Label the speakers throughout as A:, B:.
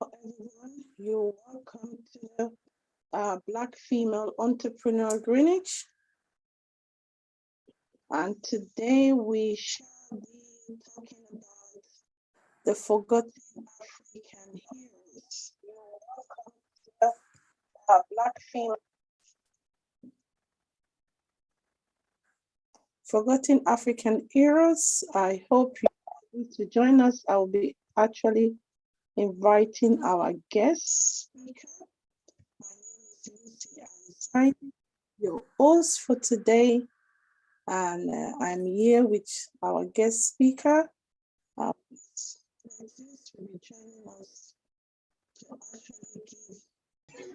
A: Everyone, you're welcome to Black Female Entrepreneur Greenwich. And today we shall be talking about the forgotten African heroes. You're welcome to Black Female Forgotten African Heroes. I hope you're able to join us. I'll be actually inviting our guest speaker. My name is Lucy. I'm your host for today, and I'm here with our guest speaker. This will be joining us to actually give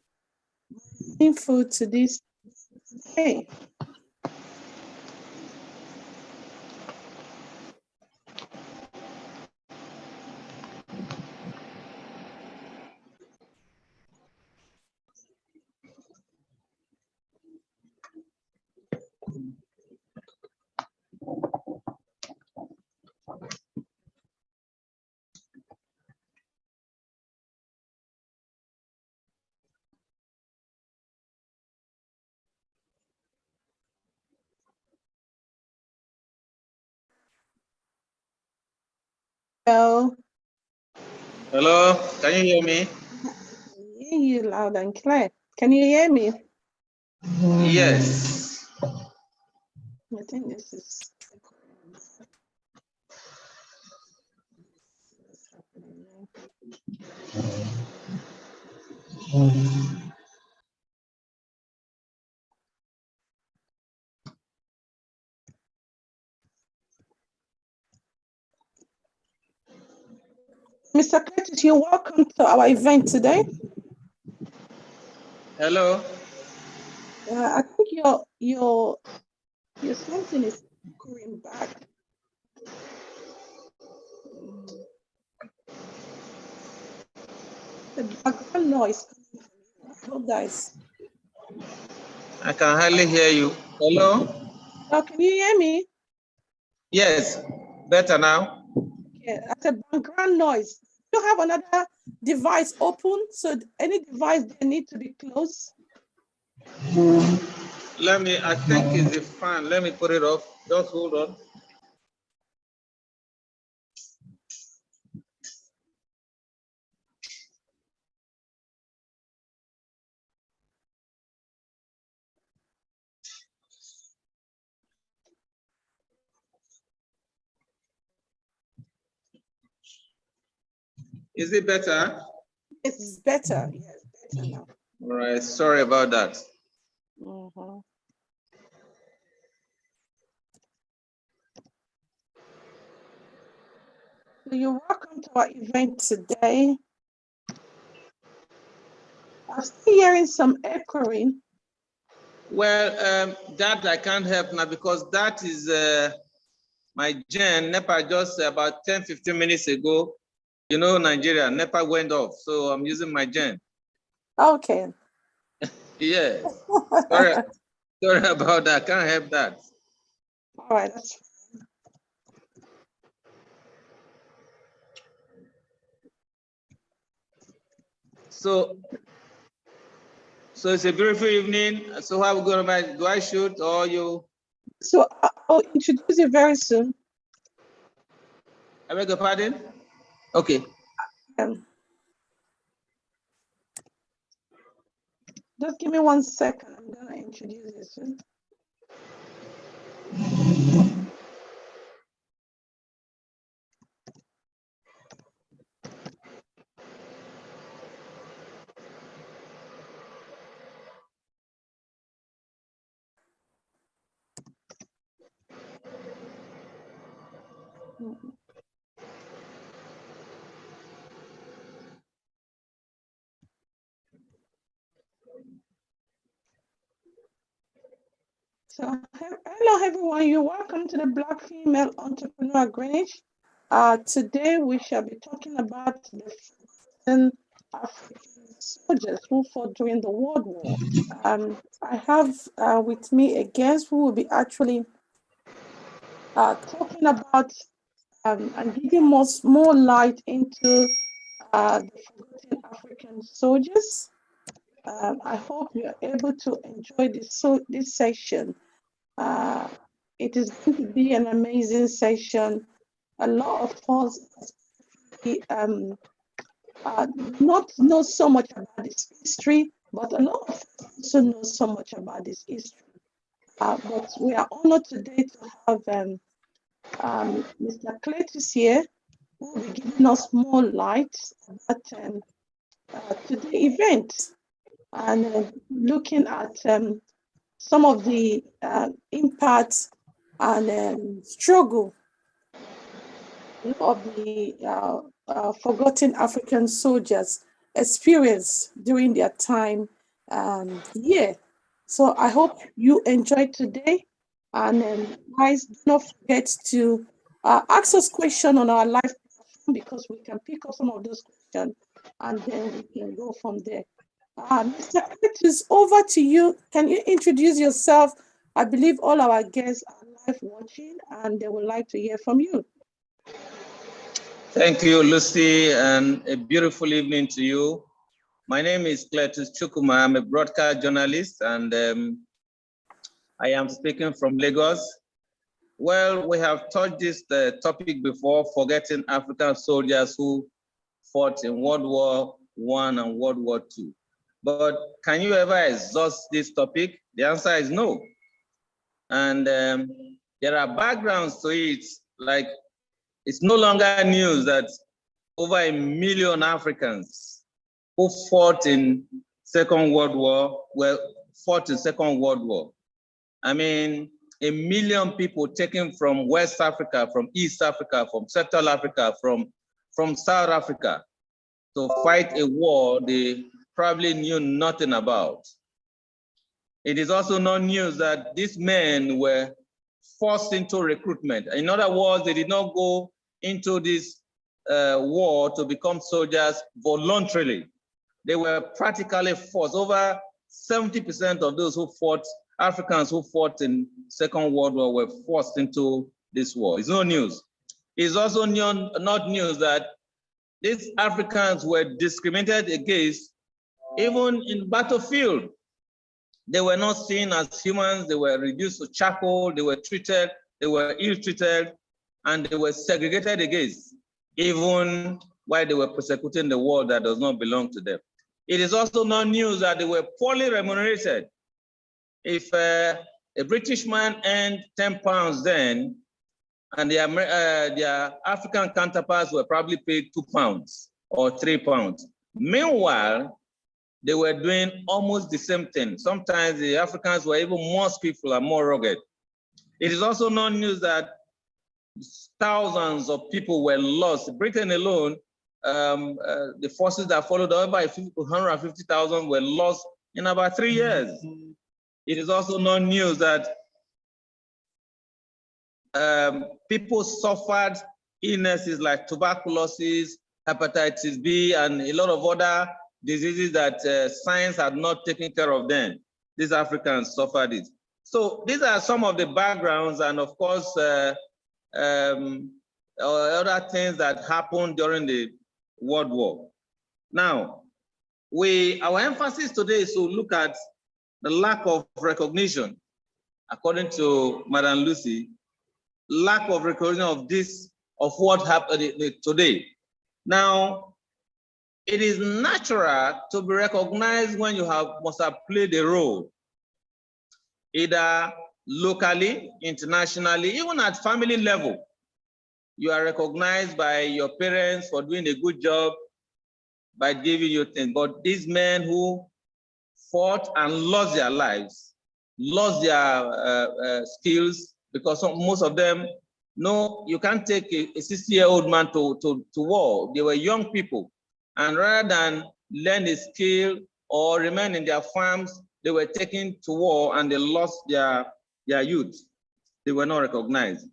A: info to this today. Hello.
B: Hello, can you hear me?
A: I can hear you loud and clear. Can you hear me?
B: Yes.
A: I think this is Mr. Curtis, you're welcome to our event today.
B: Hello.
A: I think your something is going back. The background noise coming from you. I hope that is.
B: I can hardly hear you. Hello.
A: Oh, can you hear me?
B: Yes. Better now.
A: Okay, that's a background noise. You have another device open, so any device they need to be closed.
B: I think it's the fan. Let me put it off. Just hold on. Is it better?
A: It's better. Yes, better now.
B: All right. Sorry about that.
A: Mm-hmm. So you're welcome to our event today. I'm still hearing some echoing.
B: Well, that I can't help now because that is my gen. NEPA just about 10-15 minutes ago. You know, Nigeria, NEPA went off. So I'm using my gen.
A: Okay.
B: Yes. Sorry about that. I can't help that.
A: All right, that's fine.
B: So it's a beautiful evening. So how are we going to make? Do I shoot or you?
A: So I'll introduce you very soon.
B: I beg your pardon? Okay.
A: Just give me 1 second. I'm gonna introduce you soon. So, hello everyone, you're welcome to the Black Female Entrepreneur Greenwich. Today we shall be talking about the forgotten African soldiers who fought during the World War. I have with me a guest who will be actually talking about and giving more light into the forgotten African soldiers. I hope you are able to enjoy this session. Uh, it is going to be an amazing session. A lot of us not know so much about this history, but a lot of us also know so much about this history. But we are honored today to have Mr. Cletus here, who will be giving us more light about today's event and looking at some of the impacts and struggle of the forgotten African soldiers experience during their time here. So I hope you enjoyed today. And guys, do not forget to ask us questions on our live platform because we can pick up some of those questions and then we can go from there. Mr. Curtis, over to you. Can you introduce yourself? I believe all our guests are live watching and they would like to hear from you.
B: Thank you, Lucy, and a beautiful evening to you. My name is Cletus Chukuma. I'm a broadcast journalist, and I am speaking from Lagos. Well, we have touched this topic before, forgetting African soldiers who fought in World War I and World War II. But can you ever exhaust this topic? The answer is no. And there are backgrounds to it, like it's no longer news that over 1 million Africans who fought in Second World War fought in Second World War. I mean, 1 million people taken from West Africa, from East Africa, from Central Africa, from South Africa to fight a war they probably knew nothing about. It is also no news that these men were forced into recruitment. In other words, they did not go into this war to become soldiers voluntarily. They were practically forced. Over 70% of those who fought, Africans who fought in Second World War, were forced into this war. It's no news. It's also not news that these Africans were discriminated against even in battlefield. They were not seen as humans. They were reduced to charcoal. They were treated, they were ill-treated, and they were segregated against, even while they were persecuting the world that does not belong to them. It is also not news that they were poorly remunerated. If a British man earned £10 then, and their African counterparts were probably paid £2 or £3. Meanwhile, they were doing almost the same thing. Sometimes the Africans were even more skillful and more rugged. It is also not news that thousands of people were lost. Britain alone, the forces that followed, over 150,000 were lost in about 3 years. It is also not news that people suffered illnesses like tuberculosis, hepatitis B, and a lot of other diseases that science had not taken care of then. These Africans suffered it. So these are some of the backgrounds, and of course, other things that happened during the World War. Now, our emphasis today is to look at the lack of recognition, according to Madam Lucy, lack of recognition of what happened today. Now, it is natural to be recognized when you must have played a role, either locally, internationally, even at family level. You are recognized by your parents for doing a good job, by giving you things. But these men who fought and lost their lives, lost their skills, because most of them, no, you can't take a 60-year-old man to war. They were young people. And rather than learn a skill or remain in their farms, they were taken to war and they lost their their youth. They were not recognized.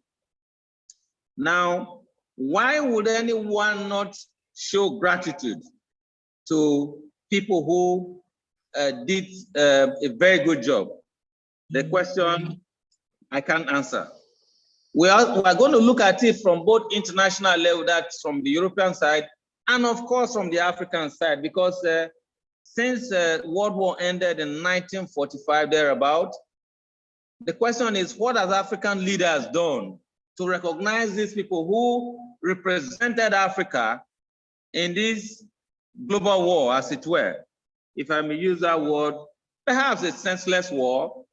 B: Now, why would anyone not show gratitude to people who did a very good job? The question I can't answer. We are going to look at it from both international level, that's from the European side, and of course from the African side, because since World War ended in 1945, thereabout, the question is, what has African leaders done to recognize these people who represented Africa in this global war, as it were? If I may use that word, perhaps a senseless war,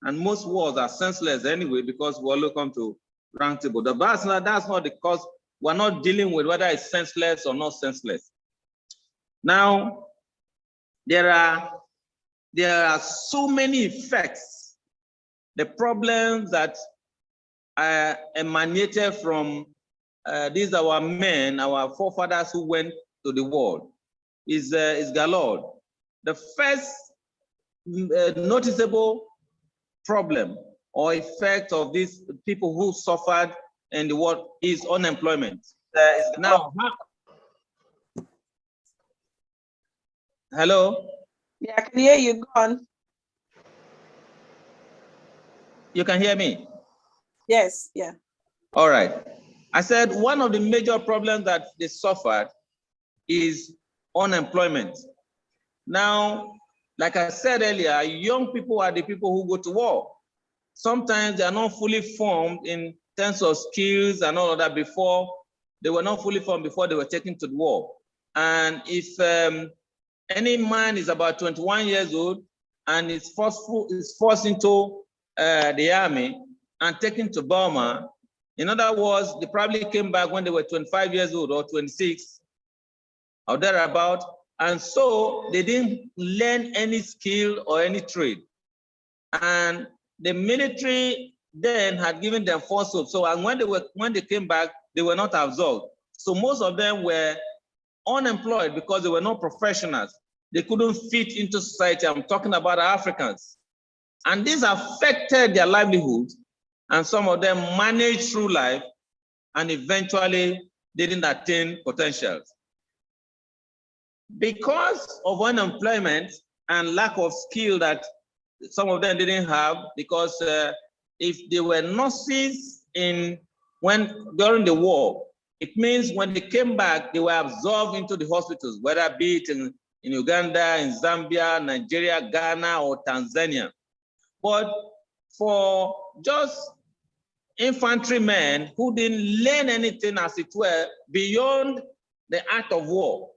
B: and most wars are senseless anyway, because we all come to round table. That's not the cause. We're not dealing with whether it's senseless or not senseless. Now, there are so many effects, the problems that emanated from these our men, our forefathers who went to the war, is galore. The first noticeable problem or effect of these people who suffered in the world is unemployment. Now, hello?
A: Yeah, I can hear you. Go on.
B: You can hear me?
A: Yes, yeah.
B: All right. I said one of the major problems that they suffered is unemployment. Now, like I said earlier, young people are the people who go to war. Sometimes they are not fully formed in terms of skills and all of that before. They were not fully formed before they were taken to the war. And if any man is about 21 years old and is forced into the army and taken to Burma, in other words, they probably came back when they were 25 years old or 26 or thereabout. And so they didn't learn any skill or any trade. And the military then had given them false hope. So and when they came back, they were not absorbed. So most of them were unemployed because they were not professionals. They couldn't fit into society. I'm talking about Africans. And this affected their livelihood. And some of them managed through life and eventually didn't attain potentials. Because of unemployment and lack of skill that some of them didn't have, because if they were nurses during the war, it means when they came back, they were absorbed into the hospitals, whether be it in Uganda, in Zambia, Nigeria, Ghana, or Tanzania. But for just infantrymen who didn't learn anything, as it were, beyond the art of war,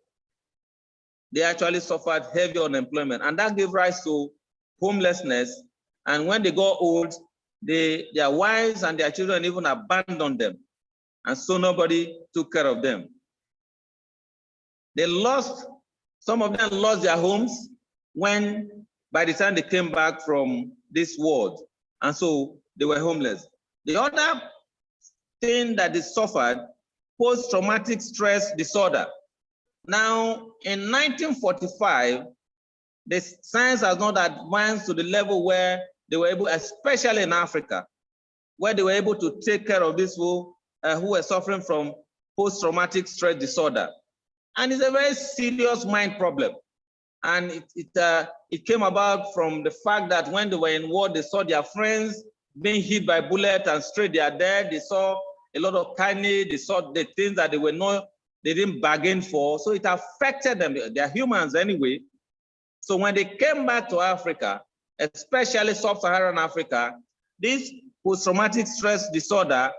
B: they actually suffered heavy unemployment. And that gave rise to homelessness. And when they got old, their wives and their children even abandoned them. And so nobody took care of them. Some of them lost their homes by the time they came back from this war. And so they were homeless. The other thing that they suffered, post-traumatic stress disorder. Now, in 1945, the science has not advanced to the level where they were able, especially in Africa, where they were able to take care of these who were suffering from post-traumatic stress disorder. And it's a very serious mind problem. And it came about from the fact that when they were in war, they saw their friends being hit by bullets and straight they are dead. They saw a lot of carnage. They saw the things that they didn't bargain for. So it affected them. They're humans anyway. So when they came back to Africa, especially sub-Saharan Africa, this post-traumatic stress disorder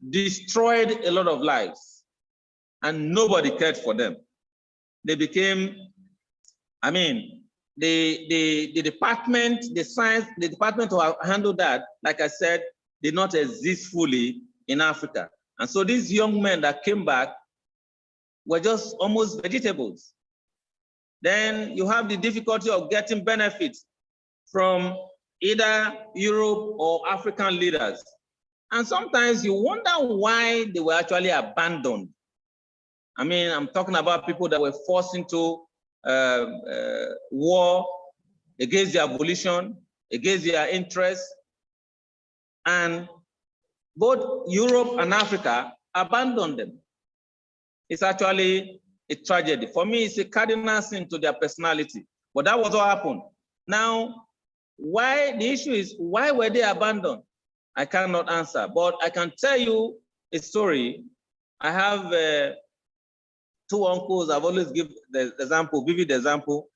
B: destroyed a lot of lives and nobody cared for them. They became, the department, the department to handle that, like I said, did not exist fully in Africa. And so these young men that came back were just almost vegetables. Then you have the difficulty of getting benefits from either Europe or African leaders. And sometimes you wonder why they were actually abandoned. I'm talking about people that were forced into war against their volition, against their interests. And both Europe and Africa abandoned them. It's actually a tragedy. For me, it's a cardinal sin to their personality. But that was what happened. Now, why the issue is, why were they abandoned? I cannot answer, but I can tell you a story. I have two uncles. I've always give the example, vivid example.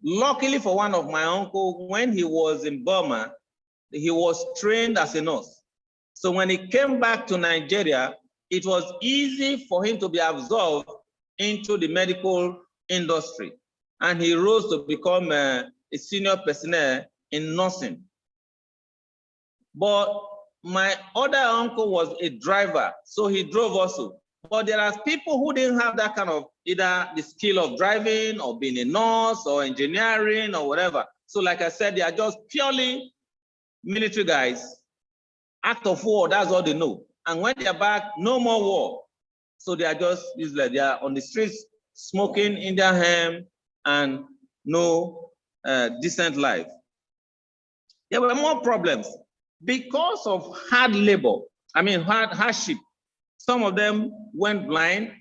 B: Luckily for one of my uncles, when he was in Burma, he was trained as a nurse. So when he came back to Nigeria, it was easy for him to be absorbed into the medical industry. And he rose to become a senior personnel in nursing. But my other uncle was a driver, so he drove also. But there are people who didn't have that kind of either the skill of driving or being a nurse or engineering or whatever. So like I said, they are just purely military guys. Act of war, that's all they know. And when they're back, no more war. So they are just useless. They are on the streets smoking Indian hemp and no decent life. There were more problems because of hard labor. I mean, hardship. Some of them went blind.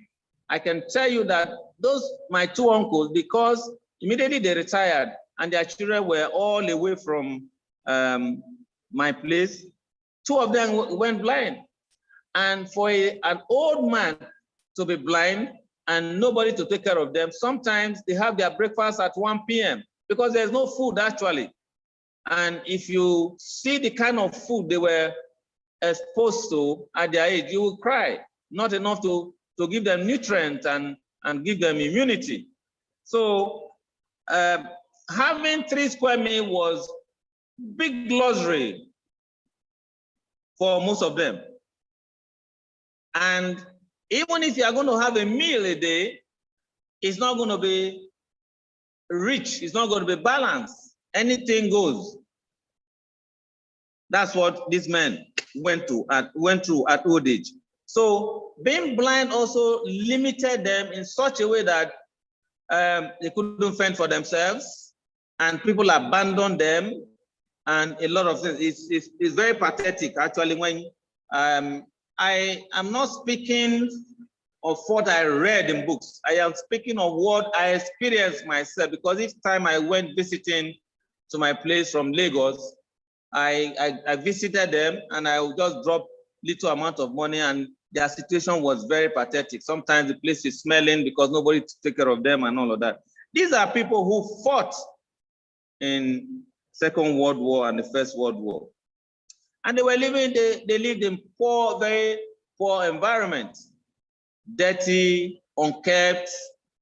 B: I can tell you that those, my two uncles, because immediately they retired and their children were all away from my place, two of them went blind. And for an old man to be blind and nobody to take care of them, sometimes they have their breakfast at 1 p.m. because there's no food actually. And if you see the kind of food they were exposed to at their age, you will cry. Not enough to give them nutrients and give them immunity. So having 3 square meals was big luxury for most of them. And even if you are going to have a meal a day, it's not going to be rich, it's not going to be balanced. Anything goes. That's what these men went through at old age. So being blind also limited them in such a way that they couldn't fend for themselves, and people abandoned them, and a lot of things. It's very pathetic actually when I am not speaking of what I read in books. I am speaking of what I experienced myself, because each time I went visiting to my place from Lagos, I visited them and I would just drop little amount of money, and their situation was very pathetic. Sometimes the place is smelling because nobody to take care of them and all of that. These are people who fought in Second World War and the First World War. And they were living, they lived in poor, very poor environment, dirty, unkept,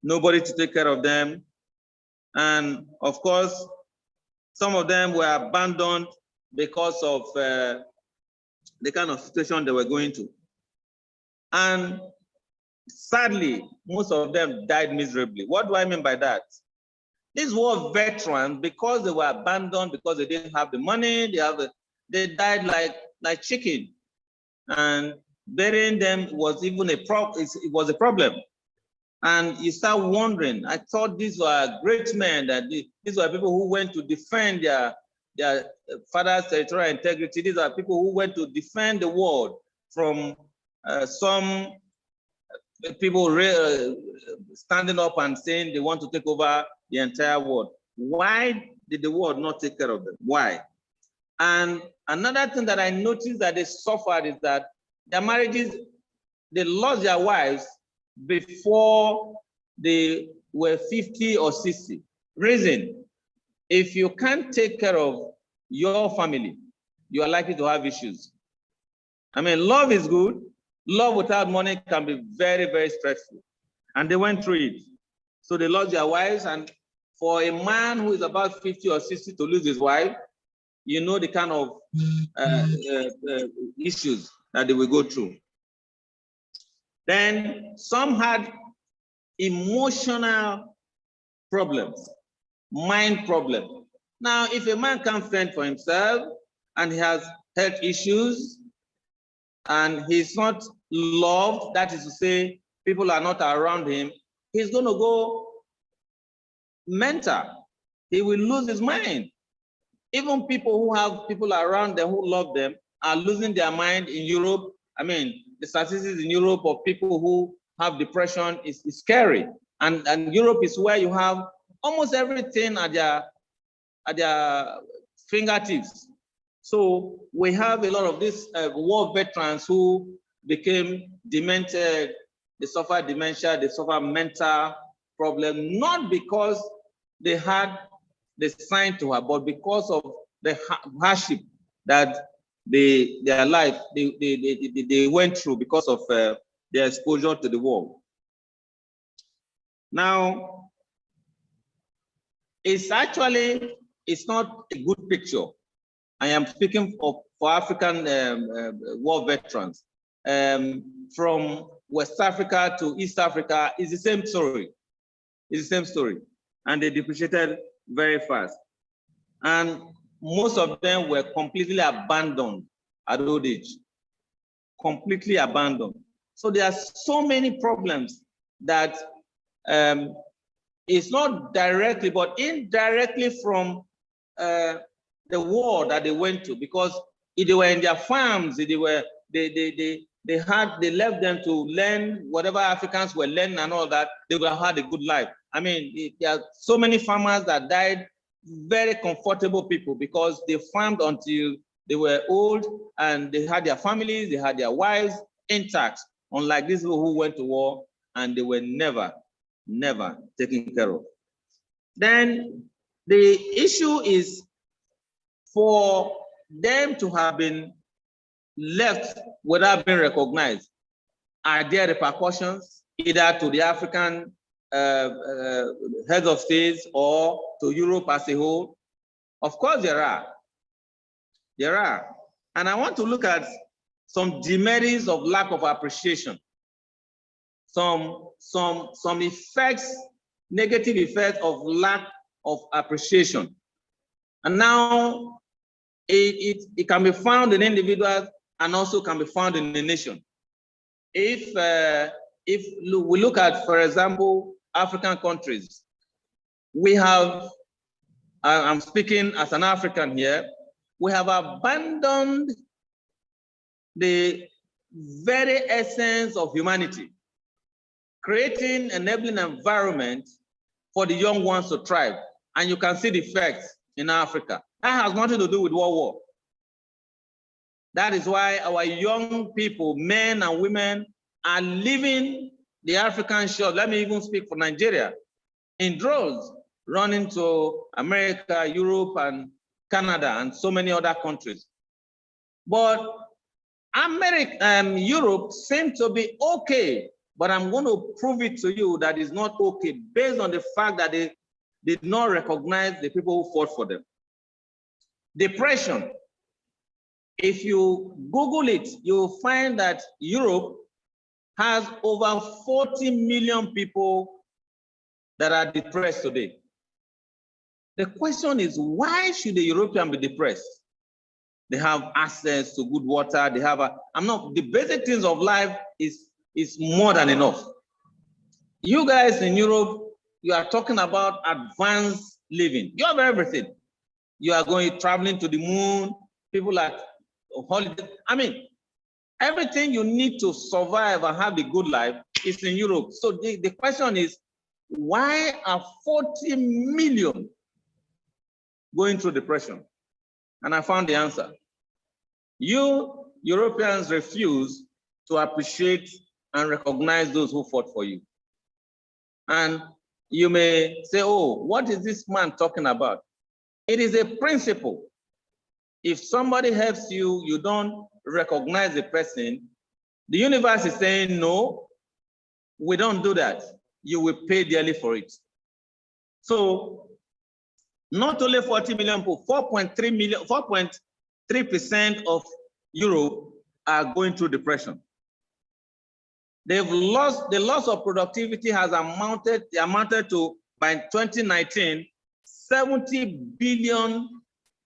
B: nobody to take care of them. And of course, some of them were abandoned because of the kind of situation they were going to. And sadly, most of them died miserably. What do I mean by that? These war veterans, because they were abandoned, because they didn't have the money, they died like chicken. And burying them was even a problem. And you start wondering, I thought these were great men, that these were people who went to defend their father's territorial integrity. These are people who went to defend the world from some people standing up and saying they want to take over the entire world. Why did the world not take care of them? Why? And another thing that I noticed that they suffered is that their marriages, they lost their wives before they were 50 or 60. Reason, if you can't take care of your family, you are likely to have issues. I mean, love is good. Love without money can be very, very stressful. And they went through it. So they lost their wives. And for a man who is about 50 or 60 to lose his wife, you know the kind of issues that they will go through. Then some had emotional problems, mind problems. Now, if a man can't fend for himself and he has health issues and he's not loved, that is to say, people are not around him, he's going to go mental. He will lose his mind. Even people who have people around them who love them are losing their mind in Europe. I mean, the statistics in Europe of people who have depression is scary. And Europe is where you have almost everything at their fingertips. So we have a lot of these war veterans who became demented, they suffer dementia, they suffer mental problem, not because they had the sign to have, but because of the hardship that their life they went through because of their exposure to the war. Now, it's not a good picture. I am speaking for African war veterans. From West Africa to East Africa is the same story. It's the same story. And they depreciated very fast. And most of them were completely abandoned at old age. Completely abandoned. So there are so many problems that it's not directly, but indirectly from the war that they went to, because if they were in their farms, if they were they left them to learn whatever Africans were learning and all that, they would have had a good life. I mean, there are so many farmers that died, very comfortable people, because they farmed until they were old and they had their families, they had their wives intact, unlike these people who went to war and they were never taken care of. Then the issue is for them to have been left without being recognized. Are there repercussions either to the African heads of states or to Europe as a whole? Of course there are. There are. And I want to look at some demerits of lack of appreciation. Some effects, negative effects of lack of appreciation. And now it can be found in individuals and also can be found in the nation. If we look at, for example, African countries, we have, I'm speaking as an African here, we have abandoned the very essence of humanity, creating an enabling environment for the young ones to thrive. And you can see the effects in Africa. That has nothing to do with World War. That is why our young people, men and women, are leaving the African shore. Let me even speak for Nigeria, in droves, running to America, Europe, and Canada, and so many other countries. But Europe seems to be okay, but I'm going to prove it to you that it's not okay based on the fact that they did not recognize the people who fought for them. Depression. If you Google it, you'll find that Europe has over 40 million people that are depressed today. The question is, why should the European be depressed? They have access to good water. They have the basic things of life is more than enough. You guys in Europe, you are talking about advanced living. You have everything. You are traveling to the moon. People are holiday. I mean, everything you need to survive and have a good life is in Europe. So the question is, why are 40 million going through depression? And I found the answer. You Europeans refuse to appreciate and recognize those who fought for you. And you may say, oh, what is this man talking about? It is a principle. If somebody helps you, you don't recognize the person, the universe is saying, no, we don't do that. You will pay dearly for it. So not only 40 million people, 4.3% of Europe are going through depression. The loss of productivity has amounted to, by 2019, 70 billion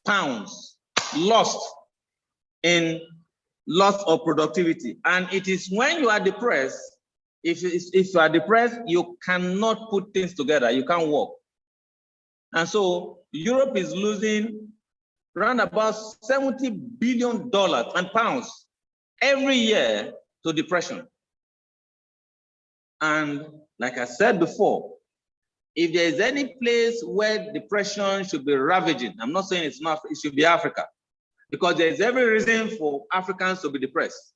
B: pounds lost in loss of productivity. And it is when you are depressed, if you are depressed, you cannot put things together, you can't work. And so Europe is losing around about $70 billion and pounds every year to depression. And like I said before, if there is any place where depression should be ravaging, I'm not saying it's not, it should be Africa, because there's every reason for Africans to be depressed.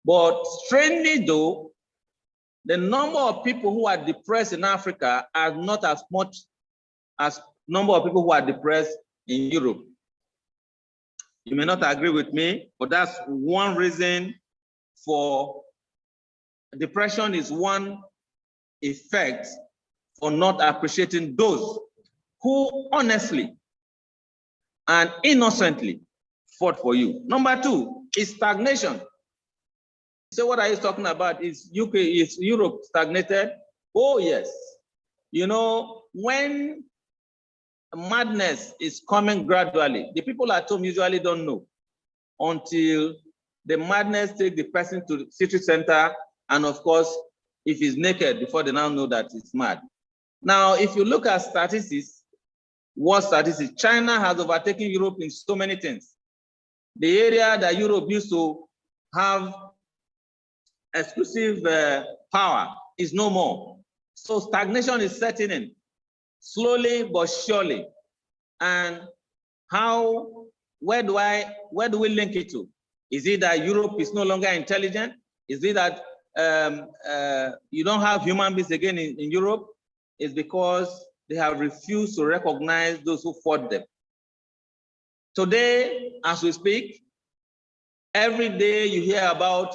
B: But strangely though, the number of people who are depressed in Africa are not as much as number of people who are depressed in Europe. You may not agree with me, but that's one reason for depression, is one effect for not appreciating those who honestly and innocently fought for you. Number two is stagnation. So what are you talking about? Is Europe stagnated? Oh yes. You know, when madness is coming gradually, the people at home usually don't know until the madness takes the person to the city center, and of course, if he's naked, before they now know that he's mad. Now, if you look at statistics, what statistics? China has overtaken Europe in so many things. The area that Europe used to have exclusive power is no more. So stagnation is setting in, slowly but surely. And where do we link it to? Is it that Europe is no longer intelligent? Is it that you don't have human beings again in Europe? It's because they have refused to recognize those who fought them. Today, as we speak, every day you hear about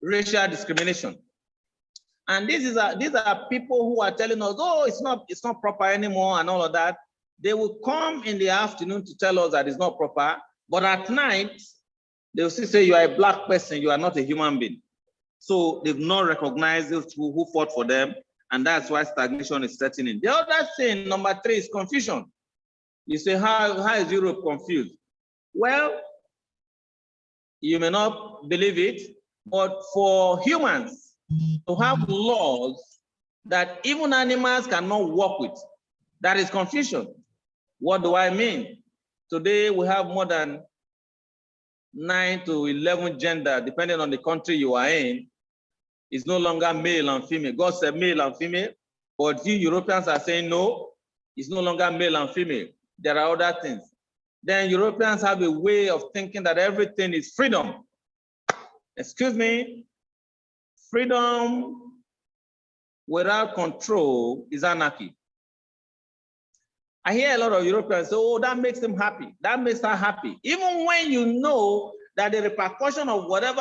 B: racial discrimination. And these are people who are telling us, oh, it's not proper anymore and all of that. They will come in the afternoon to tell us that it's not proper, but at night, they will still say you are a black person, you are not a human being. So they've not recognized those who fought for them, and that's why stagnation is setting in. The other thing, number three, is confusion. You say, how is Europe confused? Well, you may not believe it, but for humans to have laws that even animals cannot work with, that is confusion. What do I mean? Today, we have more than 9 to 11 gender, depending on the country you are in. It's no longer male and female. God said male and female, but you Europeans are saying no, it's no longer male and female. There are other things. Then Europeans have a way of thinking that everything is freedom. Excuse me, freedom without control is anarchy. I hear a lot of Europeans say, oh, that makes them happy. That makes her happy. Even when you know that the repercussion of whatever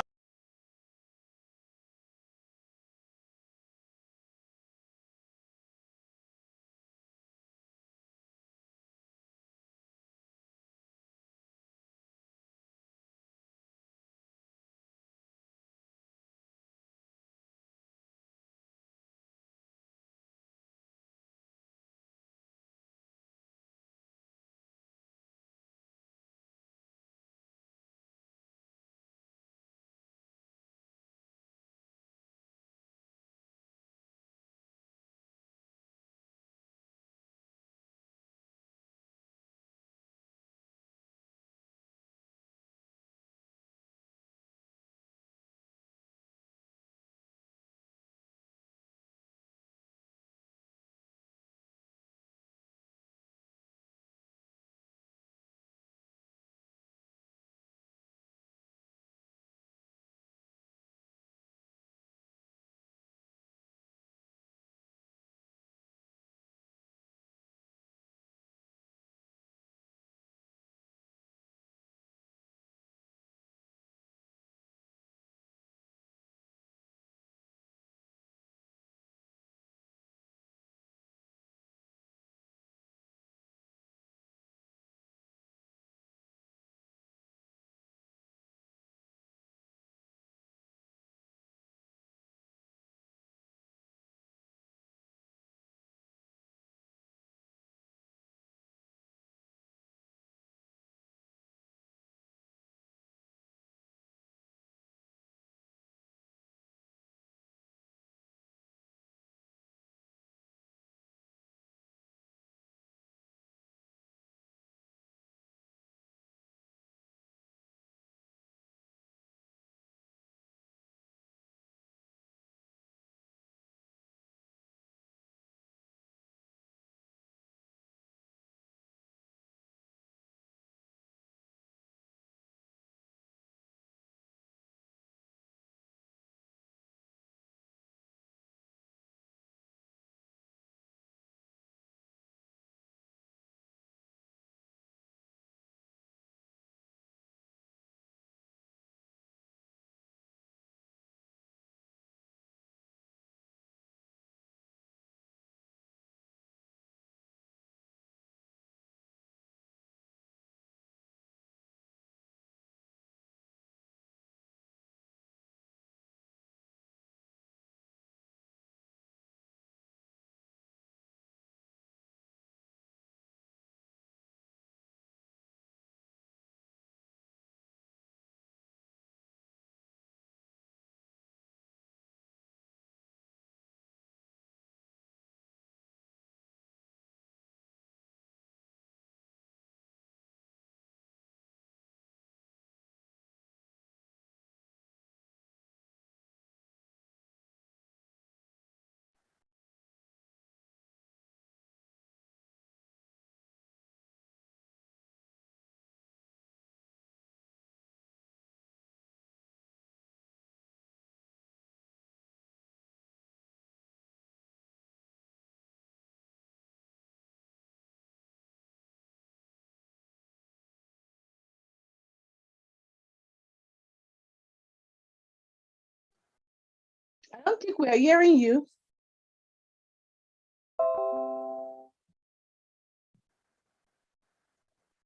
A: I don't think we are hearing you.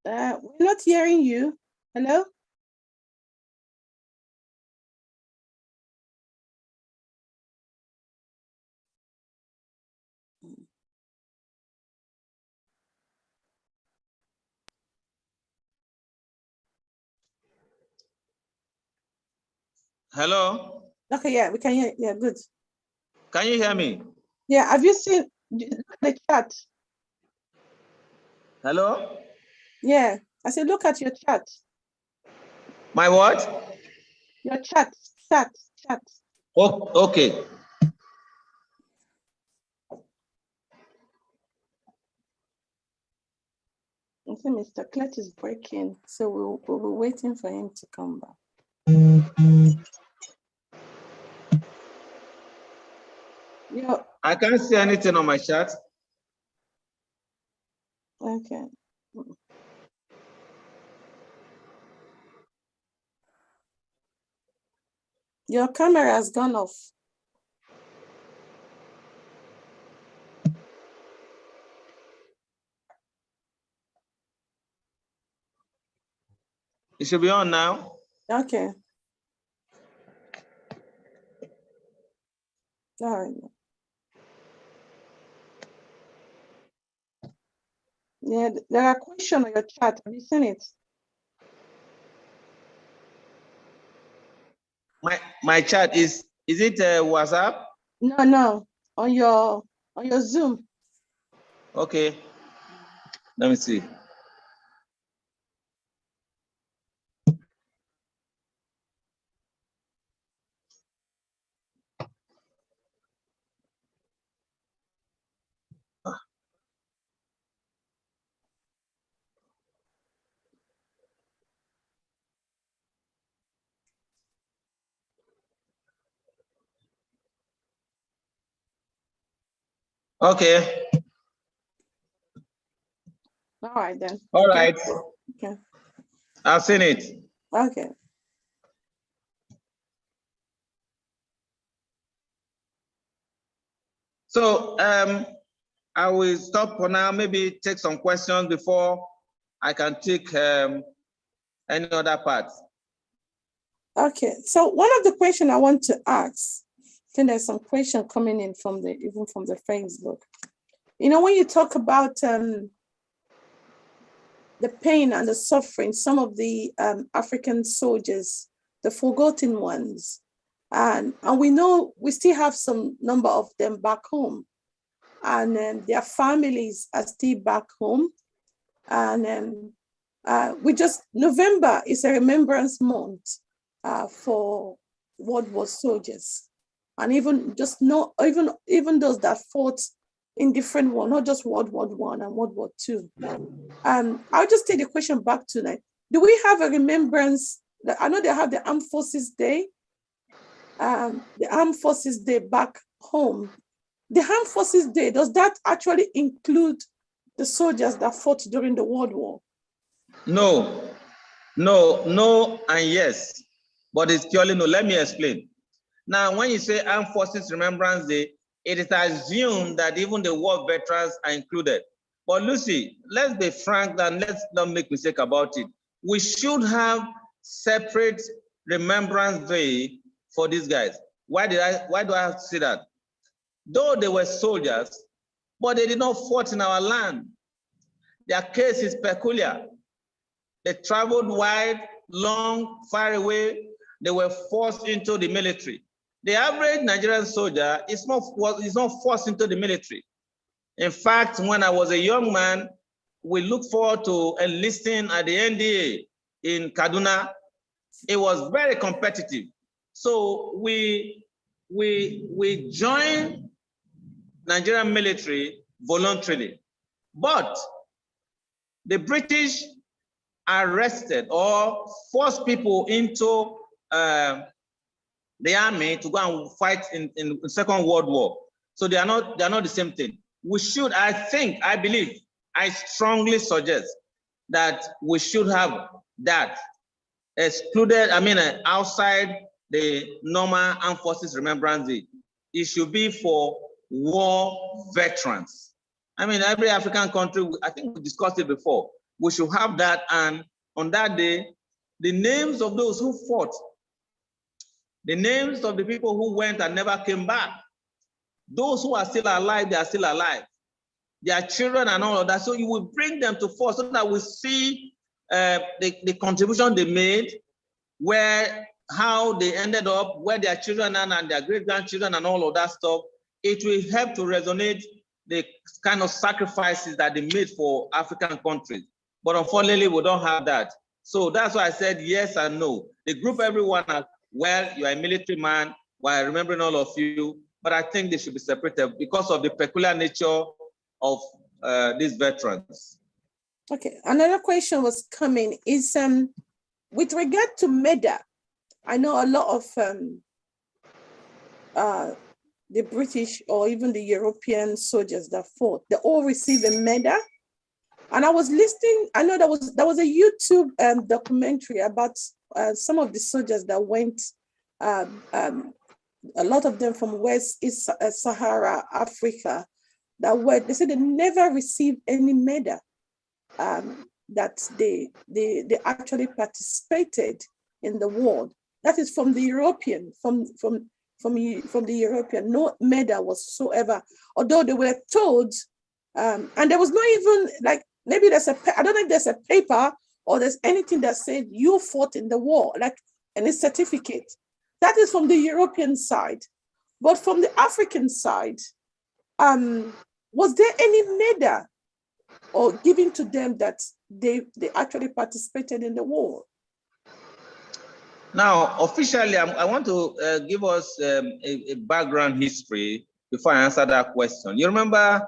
A: We're not hearing you. Hello?
B: Hello?
A: Okay, yeah, we can hear. Yeah, good.
B: Can you hear me?
A: Yeah, have you seen the chat?
B: Hello?
A: Yeah, I said, look at your chat.
B: My what?
A: Your chat.
B: Oh, okay.
A: I think Mr. Clet is breaking, so we'll be waiting for him to come back. Yeah.
B: I can't see anything on my chat.
A: Okay. Your camera has gone off.
B: It should be on now.
A: Okay. All right. Yeah, there are questions on your chat. Have you seen it?
B: My chat is it WhatsApp?
A: No, on your Zoom.
B: Okay. Let me see. Okay.
A: All right then.
B: All right.
A: Okay.
B: I've seen it.
A: Okay.
B: So I will stop for now, maybe take some questions before I can take any other part.
A: Okay. So one of the questions I want to ask, I think there's some question coming in from even from the Facebook. You know, when you talk about the pain and the suffering, some of the African soldiers, the forgotten ones, and we know we still have some number of them back home, and their families are still back home, and November is a remembrance month for World War soldiers, and even those that fought in different war, not just World War I and World War II. I'll just take the question back tonight. Do we have a remembrance? I know they have the Armed Forces Day, the Armed Forces Day back home. The Armed Forces Day, does that actually include the soldiers that fought during the World War?
B: No, and yes, but it's purely no. Let me explain. Now, when you say Armed Forces Remembrance Day, it is assumed that even the war veterans are included. But Lucy, let's be frank and let's not make mistake about it. We should have separate Remembrance Day for these guys. Why do I have to say that? Though they were soldiers, but they did not fight in our land. Their case is peculiar. They traveled wide, long, far away. They were forced into the military. The average Nigerian soldier is not forced into the military. In fact, when I was a young man, we looked forward to enlisting at the NDA in Kaduna. It was very competitive. So we joined Nigerian military voluntarily. But the British arrested or forced people into the army to go and fight in the Second World War. So they are not the same thing. We should, I believe, I strongly suggest that we should have that excluded, outside the normal Armed Forces Remembrance Day. It should be for war veterans. I mean, every African country, I think we discussed it before, we should have that. And on that day, the names of those who fought, the names of the people who went and never came back, those who are still alive, they are still alive. Their children and all of that. So you will bring them to force so that we see the contribution they made, how they ended up, where their children are and their great-grandchildren and all of that stuff. It will help to resonate the kind of sacrifices that they made for African countries. But unfortunately, we don't have that. So that's why I said yes and no. They group everyone as, well, you are a military man, while remembering all of you, but I think they should be separated because of the peculiar nature of these veterans.
A: Okay, another question was coming is with regard to MEDA. I know a lot of the British or even the European soldiers that fought, they all received a MEDA. And I was listening, I know there was a YouTube documentary about some of the soldiers that went, a lot of them from East Sahara, Africa, they said they never received any medal, that they actually participated in the war. That is from the European, from the European, no medal whatsoever, although they were told, and there was not even like, maybe I don't know if there's a paper or there's anything that said you fought in the war, like any certificate. That is from the European side. But from the African side, was there any medal or given to them that they actually participated in the war?
B: Now, officially, I want to give us a background history before I answer that question. You remember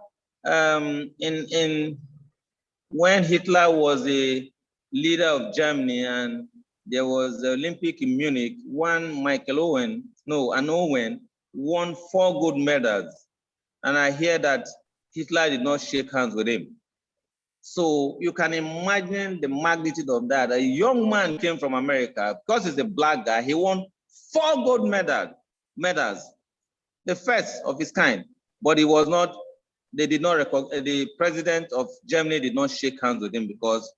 B: when Hitler was a leader of Germany and there was the Olympic in Munich, an Owen won 4 gold medals. And I hear that Hitler did not shake hands with him. So you can imagine the magnitude of that. A young man came from America, because he's a black guy, he won 4 gold medals, the first of his kind. But he was not, they did not the president of Germany did not shake hands with him because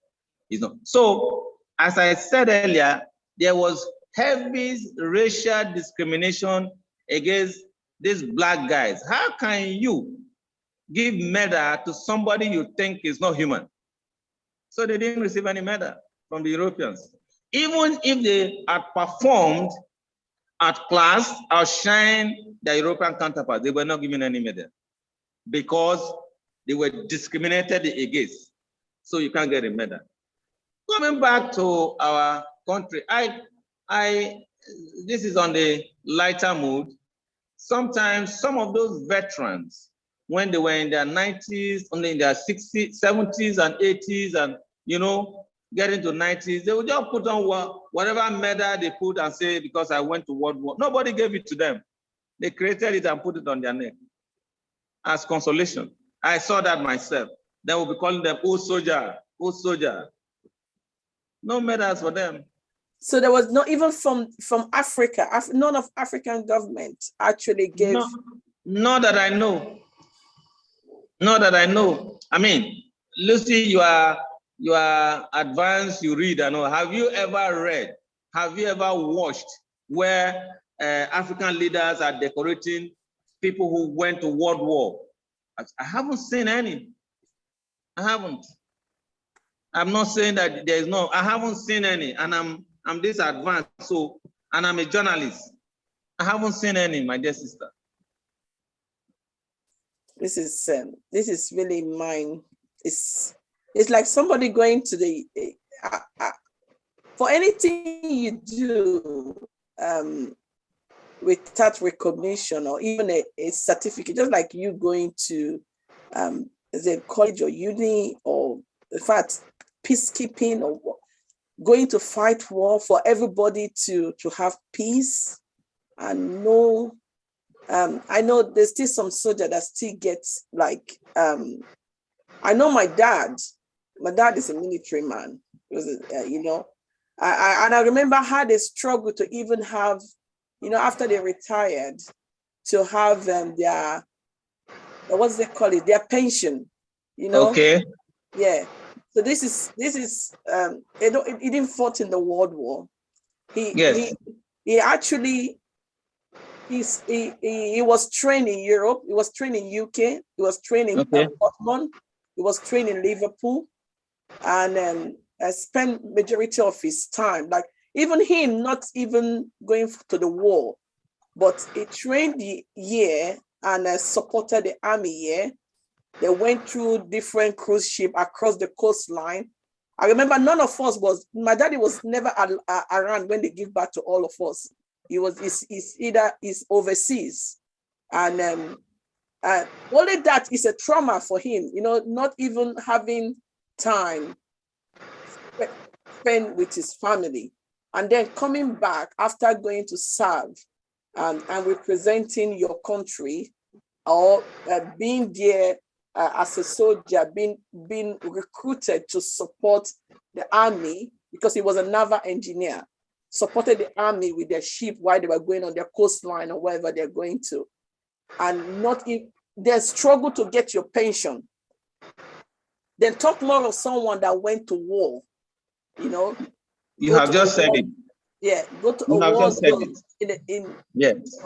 B: he's not. So as I said earlier, there was heavy racial discrimination against these black guys. How can you give medal to somebody you think is not human? So they didn't receive any medal from the Europeans. Even if they had performed at class, outshine their European counterparts, they were not given any medal because they were discriminated against. So you can't get a medal. Coming back to our country, this is on the lighter mood. Sometimes some of those veterans, when they were in their 90s, only in their 60s, 70s and 80s, and getting to 90s, they would just put on whatever medal they put and say, because I went to World War. Nobody gave it to them. They created it and put it on their neck as consolation. I saw that myself. They will be calling them, "Oh soldier, oh soldier." No medals for them.
A: So there was not even from Africa, none of African government actually gave.
B: No, not that I know. Not that I know. I mean, Lucy, you are advanced, you read, I know. Have you ever watched where African leaders are decorating people who went to World War? I haven't seen any. I haven't. I'm not saying that there is no, I haven't seen any, and I'm this advanced, so, and I'm a journalist. I haven't seen any, my dear sister.
A: This is really mine. It's like somebody going to the for anything you do without recognition or even a certificate, just like you going to the college or uni, or in fact peacekeeping, or going to fight war for everybody to have peace. And no, I know there's still some soldier that still gets like, I know my dad is a military man, and I remember how they struggled to even have you know, after they retired, to have their, what's they call it, their pension, you know.
B: Okay.
A: Yeah. So this is he didn't fought in the World War.
B: Yes.
A: He actually he was trained in Europe. He was trained in UK. He was trained in Portland. He was trained in Liverpool, and spent majority of his time, like even him, not even going to the war, but he trained the year and supported the army here. They went through different cruise ship across the coastline. I remember none of us was, my daddy was never around when they give back to all of us. He was he's overseas. And only that is a trauma for him, you know, not even having time spent with his family. And then coming back after going to serve and representing your country, or being there as a soldier, being recruited to support the army, because he was a naval engineer, supported the army with their ship while they were going on their coastline or wherever they're going to, and they struggle to get your pension. Then talk more of someone that went to war, you know.
B: You have just said it.
A: Yeah, go to
B: you
A: a war zone,
B: yes.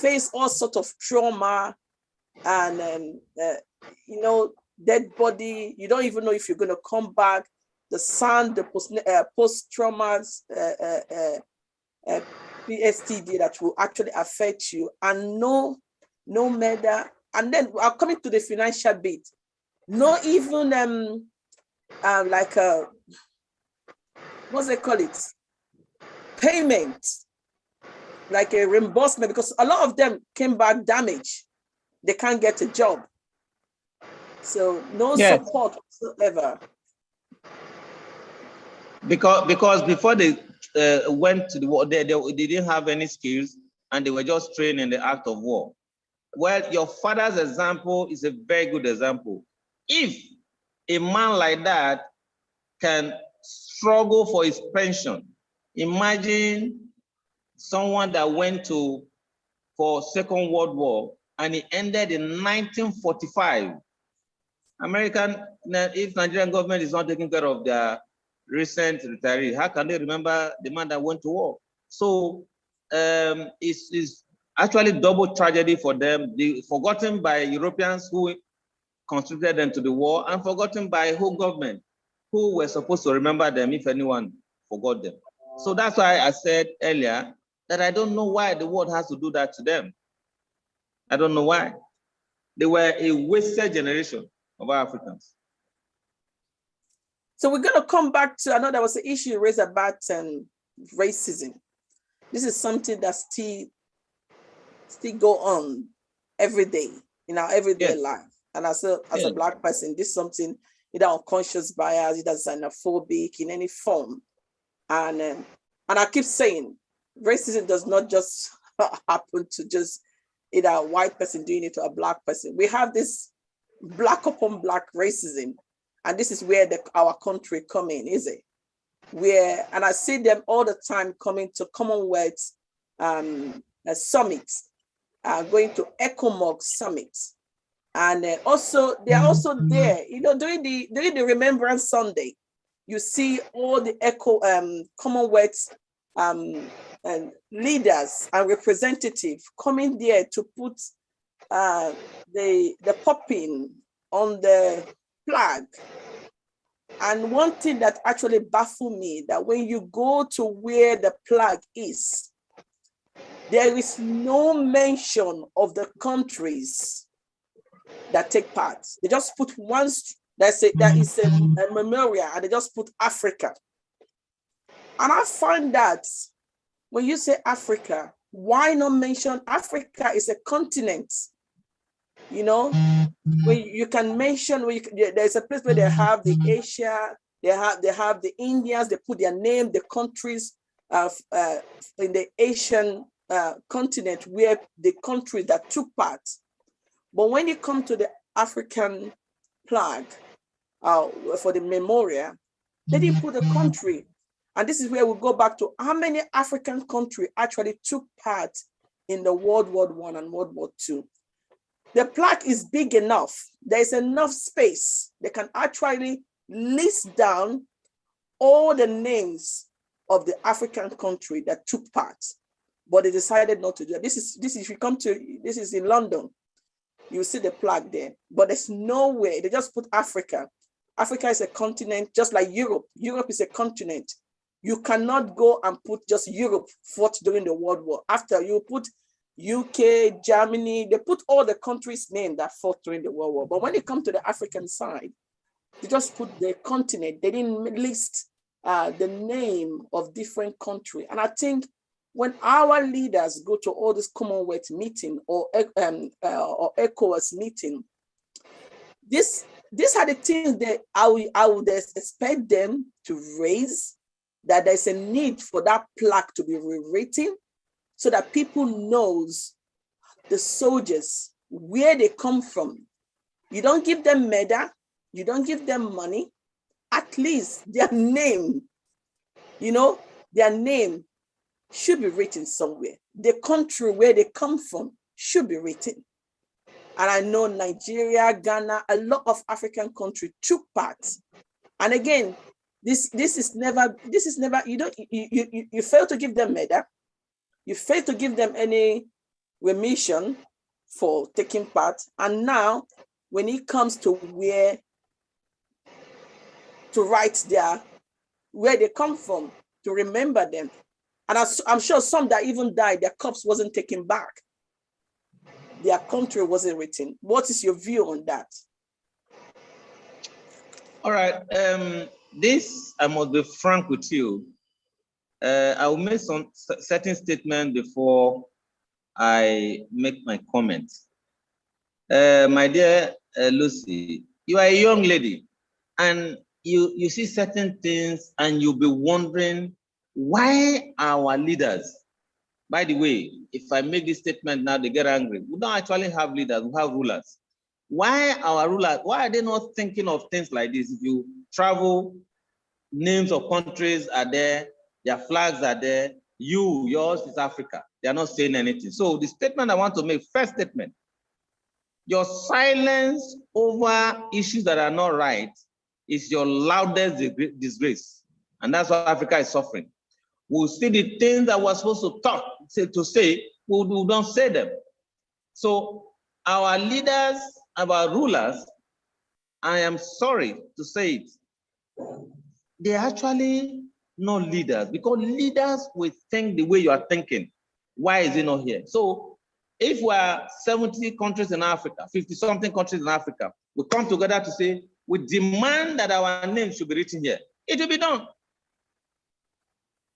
A: Face all sorts of trauma, and you know, dead body. You don't even know if you're going to come back. The sun, the post-trauma PSTD that will actually affect you, and no matter. And then I'm coming to the financial bit. Not even like what's they call it? Payment, like a reimbursement, because a lot of them came back damaged. They can't get a job. So no support whatsoever.
B: Because before they went to the war, they didn't have any skills, and they were just trained in the act of war. Well, your father's example is a very good example. If a man like that can struggle for his pension, imagine someone that went for Second World War and it ended in 1945. If Nigerian government is not taking care of their recent retirees, how can they remember the man that went to war? So it's actually double tragedy for them. Forgotten by Europeans who contributed them to the war, and forgotten by whole government who were supposed to remember them if anyone forgot them. So that's why I said earlier that I don't know why the world has to do that to them. I don't know why. They were a wasted generation of Africans.
A: So we're going to come back to, I know there was an issue raised about racism. This is something that still go on every day in our everyday life. And as a Black person, this is something either unconscious bias, either xenophobic in any form. And I keep saying, racism does not just happen to just either a white person doing it to a Black person. We have this Black upon Black racism. And this is where our country come in, is it? And I see them all the time coming to Commonwealth summits, going to ECOMOG summits. And also, they're also there, you know, during the Remembrance Sunday, you see all the Commonwealth and leaders and representatives coming there to put the popping on the flag. And one thing that actually baffled me, that when you go to where the flag is, there is no mention of the countries that take part. They just put one, that is a memorial, and they just put Africa. And I find that when you say Africa, why not mention Africa is a continent? You know, where you can mention, there's a place where they have the Asia, they have the Indians, they put their name, the countries in the Asian continent, where the countries that took part. But when you come to the African flag for the memorial, they didn't put a country. And this is where we go back to how many African countries actually took part in the World War I and World War II. The plaque is big enough. There is enough space. They can actually list down all the names of the African country that took part, but they decided not to do it. This is if you come to, this is in London, you see the plaque there, but there's no way. They just put Africa. Africa is a continent, just like Europe. Europe is a continent. You cannot go and put just Europe fought during the World War. After, you put UK, Germany, they put all the countries' names that fought during the World War. But when it comes to the African side, they just put the continent. They didn't list the name of different countries. And I think when our leaders go to all this Commonwealth meeting or ECOWAS meeting, these are the things that I would expect them to raise, that there's a need for that plaque to be rewritten so that people knows the soldiers, where they come from. You don't give them medal, you don't give them money, at least their name, their name should be written somewhere. The country where they come from should be written. And I know Nigeria, Ghana, a lot of African countries took part. And again, this is never, you fail to give them medal, you fail to give them any remission for taking part. And now, when it comes to where to write where they come from, to remember them. And I'm sure some that even died, their corpse wasn't taken back. Their country wasn't written. What is your view on that?
B: All right. This, I must be frank with you. I will make some certain statement before I make my comment. My dear Lucy, you are a young lady, and you see certain things and you'll be wondering why our leaders, by the way, if I make this statement now, they get angry. We don't actually have leaders, we have rulers. Why our rulers, why are they not thinking of things like this? If you travel, names of countries are there, their flags are there, yours is Africa. They are not saying anything. So the statement I want to make, first statement, your silence over issues that are not right is your loudest disgrace. And that's what Africa is suffering. We'll see the things that we're supposed to say, we don't say them. So our leaders, our rulers, I am sorry to say it, they're actually not leaders, because leaders will think the way you are thinking. Why is it not here? So if we are 70 countries in Africa, 50-something countries in Africa, we come together to say, we demand that our name should be written here. It will be done.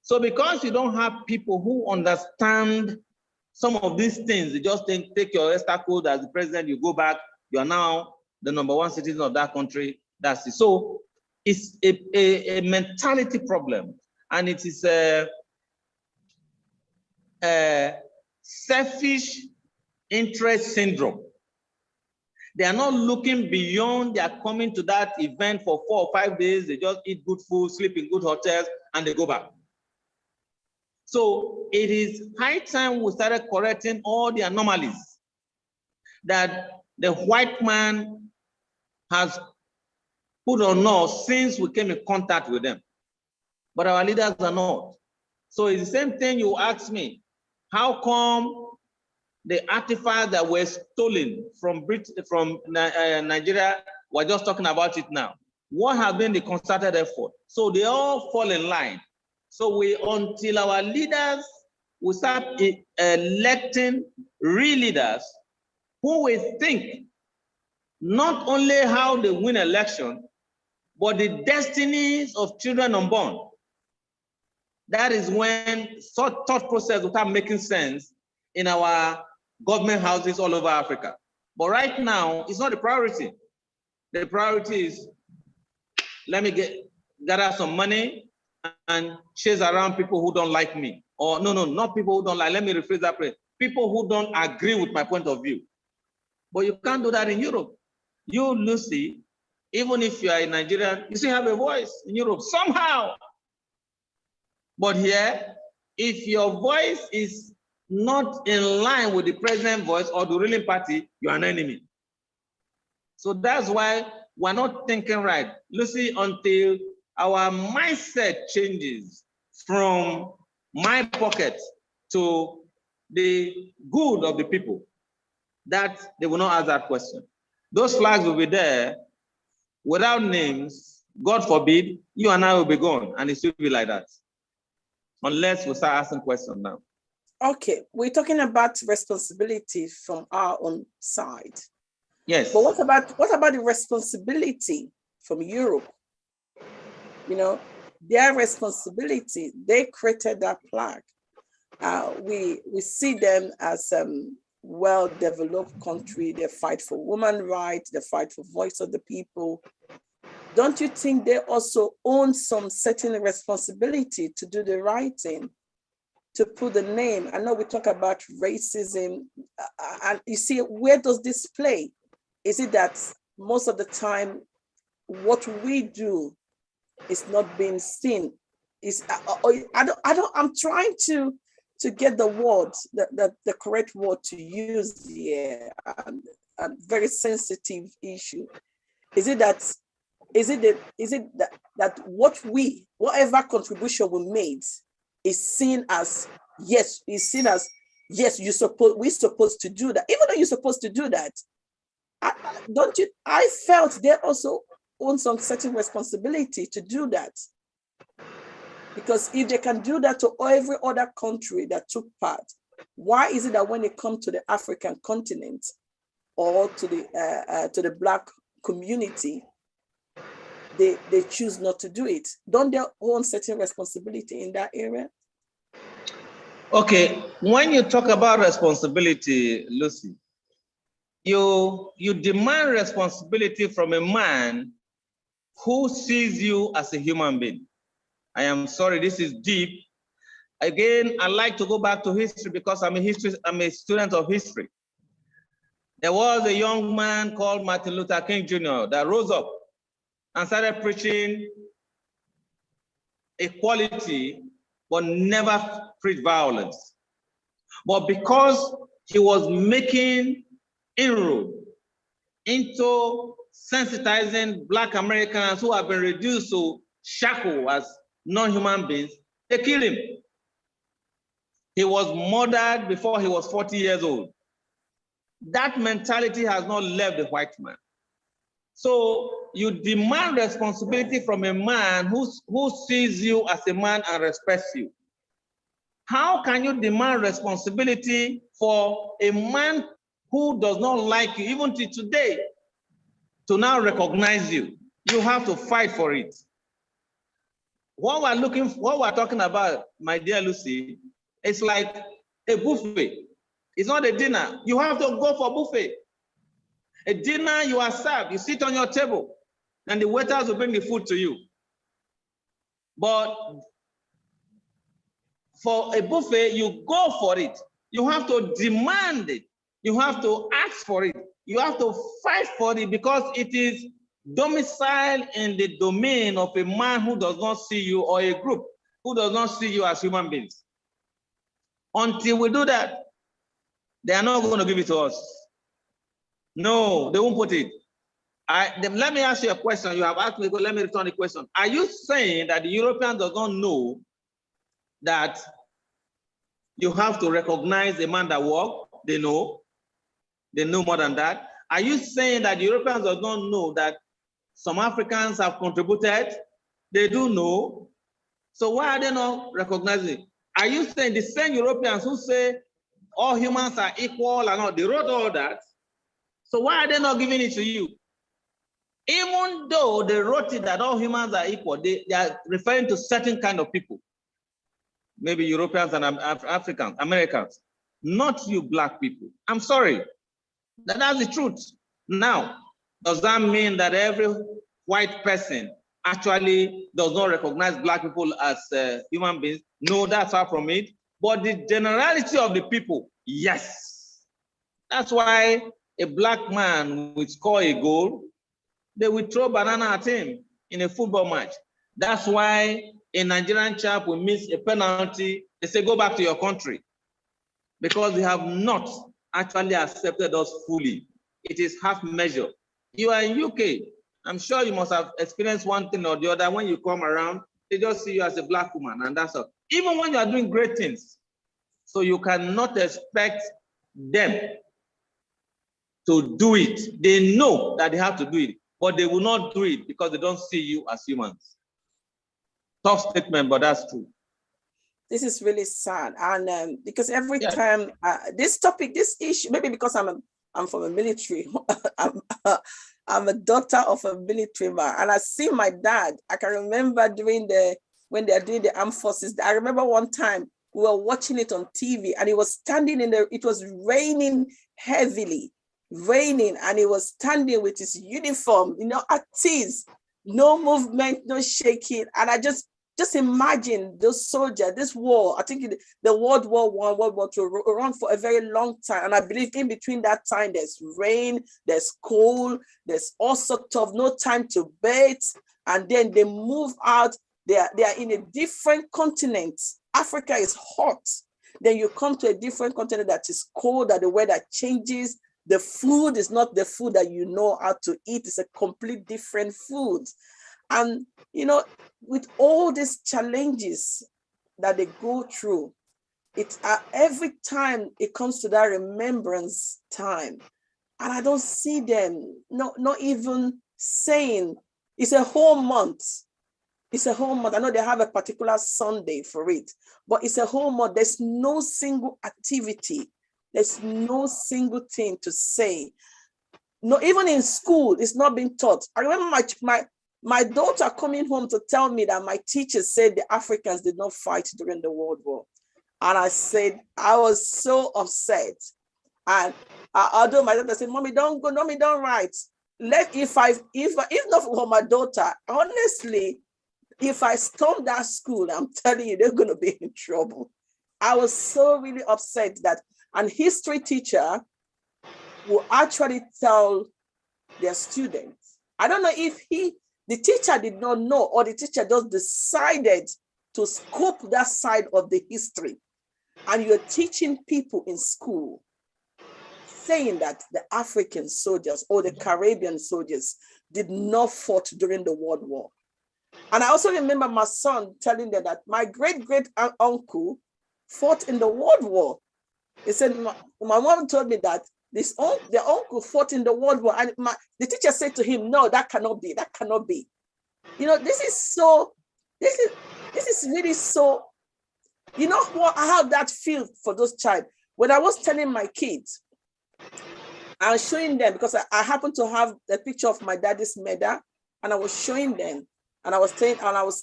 B: So because you don't have people who understand some of these things, you just take your ESTA code as the president, you go back, you are now the #1 citizen of that country, that's it. So it's a mentality problem, and it is a selfish interest syndrome. They are not looking beyond, they are coming to that event for 4 or 5 days, they just eat good food, sleep in good hotels, and they go back. So it is high time we started correcting all the anomalies that the white man has put on us since we came in contact with them. But our leaders are not. So it's the same thing you ask me, how come the artifacts that were stolen from Nigeria, we're just talking about it now. What has been the concerted effort? So they all fall in line. So until our leaders will start electing real leaders who will think not only how they win election, but the destinies of children unborn. That is when thought process will start making sense in our government houses all over Africa. But right now, it's not the priority. The priority is, let me gather some money and chase around people who don't like me. Or no, not people who don't like, let me rephrase that phrase. People who don't agree with my point of view. But you can't do that in Europe. You, Lucy, even if you are a Nigerian, you still have a voice in Europe somehow. But here, if your voice is not in line with the president voice or the ruling party, you're an enemy. So that's why we're not thinking right. Lucy, until our mindset changes from my pocket to the good of the people, that they will not ask that question. Those flags will be there without names. God forbid, you and I will be gone, and it should be like that. Unless we start asking questions now.
A: Okay, we're talking about responsibility from our own side.
B: Yes.
A: But what about the responsibility from Europe? You know, their responsibility, they created that flag. We see them as well-developed country. They fight for women's rights, they fight for voice of the people. Don't you think they also own some certain responsibility to do the right thing, to put the name? I know we talk about racism, and you see, where does this play? Is it that most of the time what we do is not being seen? I'm trying to get the word, the correct word to use here. A very sensitive issue. Is it that whatever contribution we made is seen as yes, we're supposed to do that, even though you're supposed to do that. I felt they also own some certain responsibility to do that. Because if they can do that to every other country that took part, why is it that when it comes to the African continent or to the Black community, they choose not to do it? Don't they own certain responsibility in that area?
B: Okay, when you talk about responsibility, Lucy, you demand responsibility from a man who sees you as a human being. I am sorry, this is deep. Again, I like to go back to history because I'm a student of history. There was a young man called Martin Luther King Jr. that rose up and started preaching equality, but never preached violence. But because he was making inroad into sensitizing Black Americans who have been reduced to shackle as non-human beings, they killed him. He was murdered before he was 40 years old. That mentality has not left the white man. So you demand responsibility from a man who sees you as a man and respects you. How can you demand responsibility for a man who does not like you, even to today, to now recognize you? You have to fight for it. What we're talking about, my dear Lucy, it's like a buffet. It's not a dinner. You have to go for buffet. A dinner, you are served. You sit on your table, and the waiters will bring the food to you. But for a buffet, you go for it. You have to demand it. You have to ask for it. You have to fight for it because it is domiciled in the domain of a man who does not see you, or a group who does not see you as human beings. Until we do that, they are not going to give it to us. No, they won't put it. Let me ask you a question. You have asked me, but let me return the question. Are you saying that the European does not know that you have to recognize a man that works? They know. They know more than that. Are you saying that the Europeans does not know that some Africans have contributed? They do know. So why are they not recognizing? Are you saying the same Europeans who say all humans are equal and all, they wrote all that? So why are they not giving it to you? Even though they wrote it that all humans are equal, they are referring to certain kind of people. Maybe Europeans and Africans, Americans, not you Black people. I'm sorry, that's the truth. Now, does that mean that every white person actually does not recognize Black people as human beings? No, that's far from it. But the generality of the people, yes. That's why a Black man will score a goal, they will throw banana at him in a football match. That's why a Nigerian chap will miss a penalty, they say, go back to your country. Because they have not actually accepted us fully. It is half measure. You are in UK. I'm sure you must have experienced one thing or the other. When you come around, they just see you as a black woman, and that's all. Even when you are doing great things. So you cannot expect them to do it. They know that they have to do it, but they will not do it because they don't see you as humans. Tough statement, but that's true.
A: This is really sad, and because every time this topic, this issue, maybe because I'm from a military, I'm a daughter of a military man, and I see my dad. I can remember when they're doing the armed forces. I remember one time we were watching it on TV, and he was standing it was raining heavily, and he was standing with his uniform, at ease, no movement, no shaking, and I just imagine those soldiers, this war, I think the World War I, World War II run for a very long time. And I believe in between that time, there's rain, there's cold, there's all sorts of no time to bathe. And then they move out. They are in a different continent. Africa is hot. Then you come to a different continent that is cold, that the weather changes. The food is not the food that you know how to eat. It's a complete different food. And, with all these challenges that they go through, every time it comes to that remembrance time, and I don't see them, not even saying, it's a whole month. It's a whole month. I know they have a particular Sunday for it, but it's a whole month. There's no single activity. There's no single thing to say. No, even in school, it's not being taught. I remember my daughter coming home to tell me that my teachers said the Africans did not fight during the World War. And I said, I was so upset. And although my daughter said, Mommy, don't go, Mommy, don't write. If not for my daughter, honestly, if I storm that school, I'm telling you, they're going to be in trouble. I was so really upset that a history teacher will actually tell their students. I don't know if the teacher did not know, or the teacher just decided to scope that side of the history. And you're teaching people in school, saying that the African soldiers or the Caribbean soldiers did not fight during the World War. And I also remember my son telling them that my great-great-uncle fought in the World War. He said, my mom told me that the uncle fought in the World War. And the teacher said to him, no, that cannot be. That cannot be. This is really so, how that feels for those child. When I was telling my kids, I was showing them, because I happen to have a picture of my daddy's medal, and I was showing them, and I was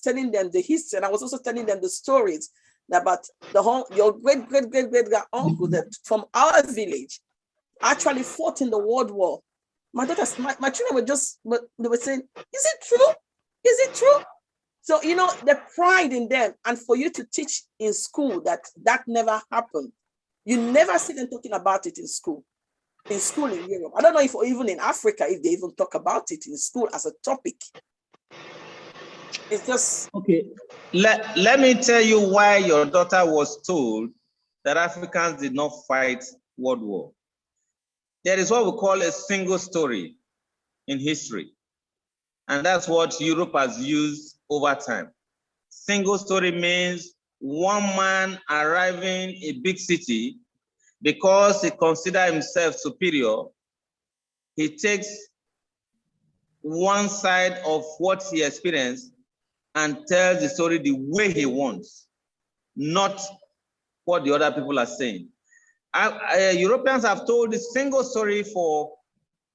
A: telling them the history, and I was also telling them the stories about your great uncle that from our village actually fought in the World War. My children they were saying, is it true? Is it true? So, the pride in them, and for you to teach in school that never happened. You never see them talking about it in school in Europe. I don't know if even in Africa, if they even talk about it in school as a topic. It's just...
B: Okay. Let me tell you why your daughter was told that Africans did not fight World War. There is what we call a single story in history. And that's what Europe has used over time. Single story means one man arriving in a big city because he considers himself superior. He takes one side of what he experienced and tells the story the way he wants, not what the other people are saying. Europeans have told this single story for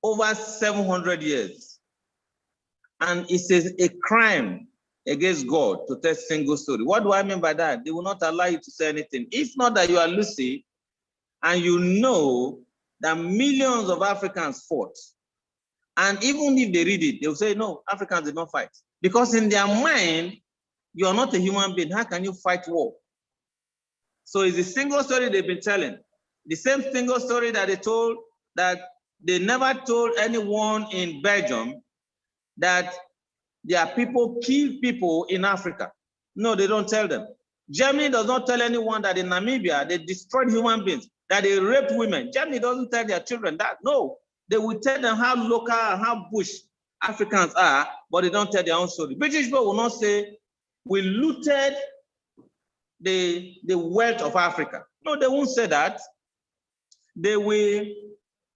B: over 700 years. And it is a crime against God to tell single story. What do I mean by that? They will not allow you to say anything. If not that you are lucid and you know that millions of Africans fought, and even if they read it, they will say, no, Africans did not fight. Because in their mind, you are not a human being. How can you fight war? So it's a single story they've been telling. The same single story that they told, that they never told anyone in Belgium, that their people kill people in Africa. No, they don't tell them. Germany does not tell anyone that in Namibia, they destroyed human beings, that they raped women. Germany doesn't tell their children that. No, they will tell them how local and how bush Africans are, but they don't tell their own story. British people will not say, we looted the wealth of Africa. No, they won't say that. They will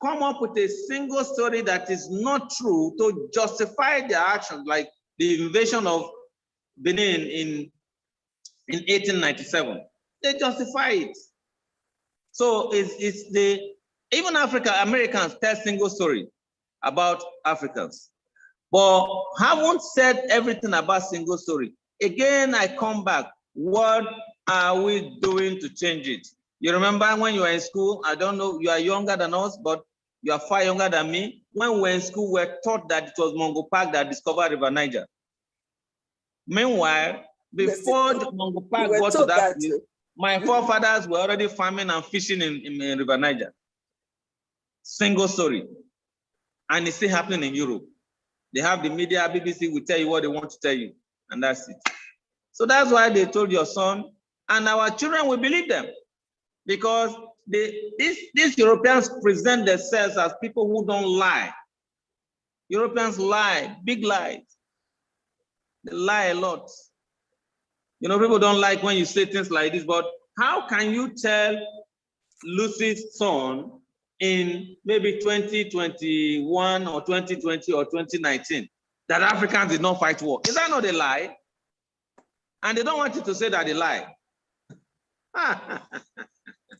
B: come up with a single story that is not true to justify their actions, like the invasion of Benin in 1897. They justify it. So it's even Americans tell single story about Africans, but haven't said everything about single story. Again, I come back. What are we doing to change it? You remember when you were in school, I don't know, you are younger than us, but you are far younger than me. When we were in school, we were taught that it was Mungo Park that discovered River Niger. Meanwhile, before the Mungo Park got to that place, my forefathers were already farming and fishing in River Niger. Single story. And it's still happening in Europe. They have the media, BBC will tell you what they want to tell you, and that's it. So that's why they told your son, and our children will believe them, because these Europeans present themselves as people who don't lie. Europeans lie, big lies. They lie a lot. You know, people don't like when you say things like this, but how can you tell Lucy's son in maybe 2021 or 2020 or 2019 that Africans did not fight war? Is that not a lie? And they don't want you to say that they lie.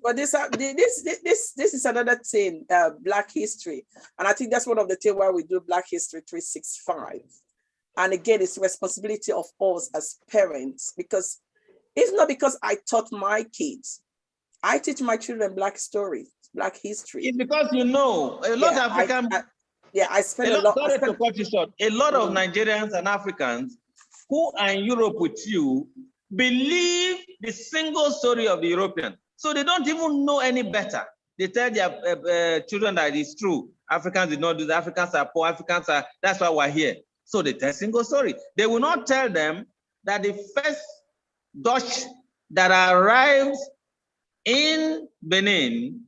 C: But this is another thing, Black history. And I think that's one of the things why we do Black History 365. And again, it's responsibility of us as parents, because it's not because I taught my kids. I teach my children Black stories, Black history.
B: It's because you know, a lot of African...
C: I spend a lot...
B: Sorry to cut you short. A lot of Nigerians and Africans who are in Europe with you believe the single story of the European. So they don't even know any better. They tell their children that it's true. Africans did not do that. Africans are poor. Africans are, that's why we're here. So they tell single story. They will not tell them that the first Dutch that arrived in Benin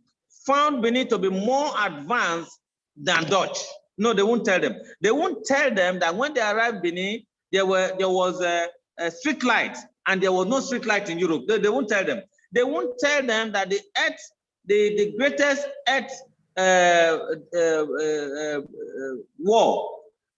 B: found Benin to be more advanced than Dutch. No, they won't tell them. They won't tell them that when they arrived Benin, there was a street light, and there was no street light in Europe. They won't tell them. They won't tell them that the greatest war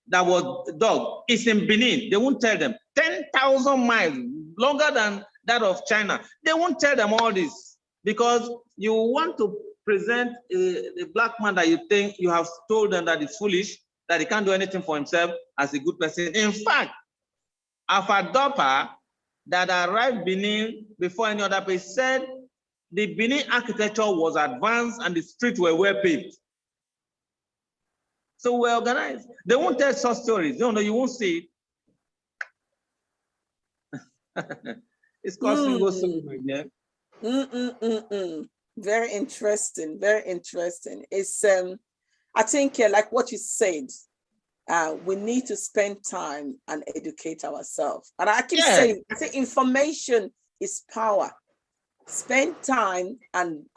B: that was dog is in Benin. They won't tell them. 10,000 miles, longer than that of China. They won't tell them all this, because you want to present a Black man that you think you have told them that is foolish, that he can't do anything for himself, as a good person. In fact, Alpha Dopa that arrived Benin before any other place said the Benin architecture was advanced and the streets were well paved. So we're organized. They won't tell such stories. No, you won't see it. It's costing go so much.
C: Very interesting. Very interesting. It's I think like what you said, we need to spend time and educate ourselves. And I keep saying, I think information is power. Spend time and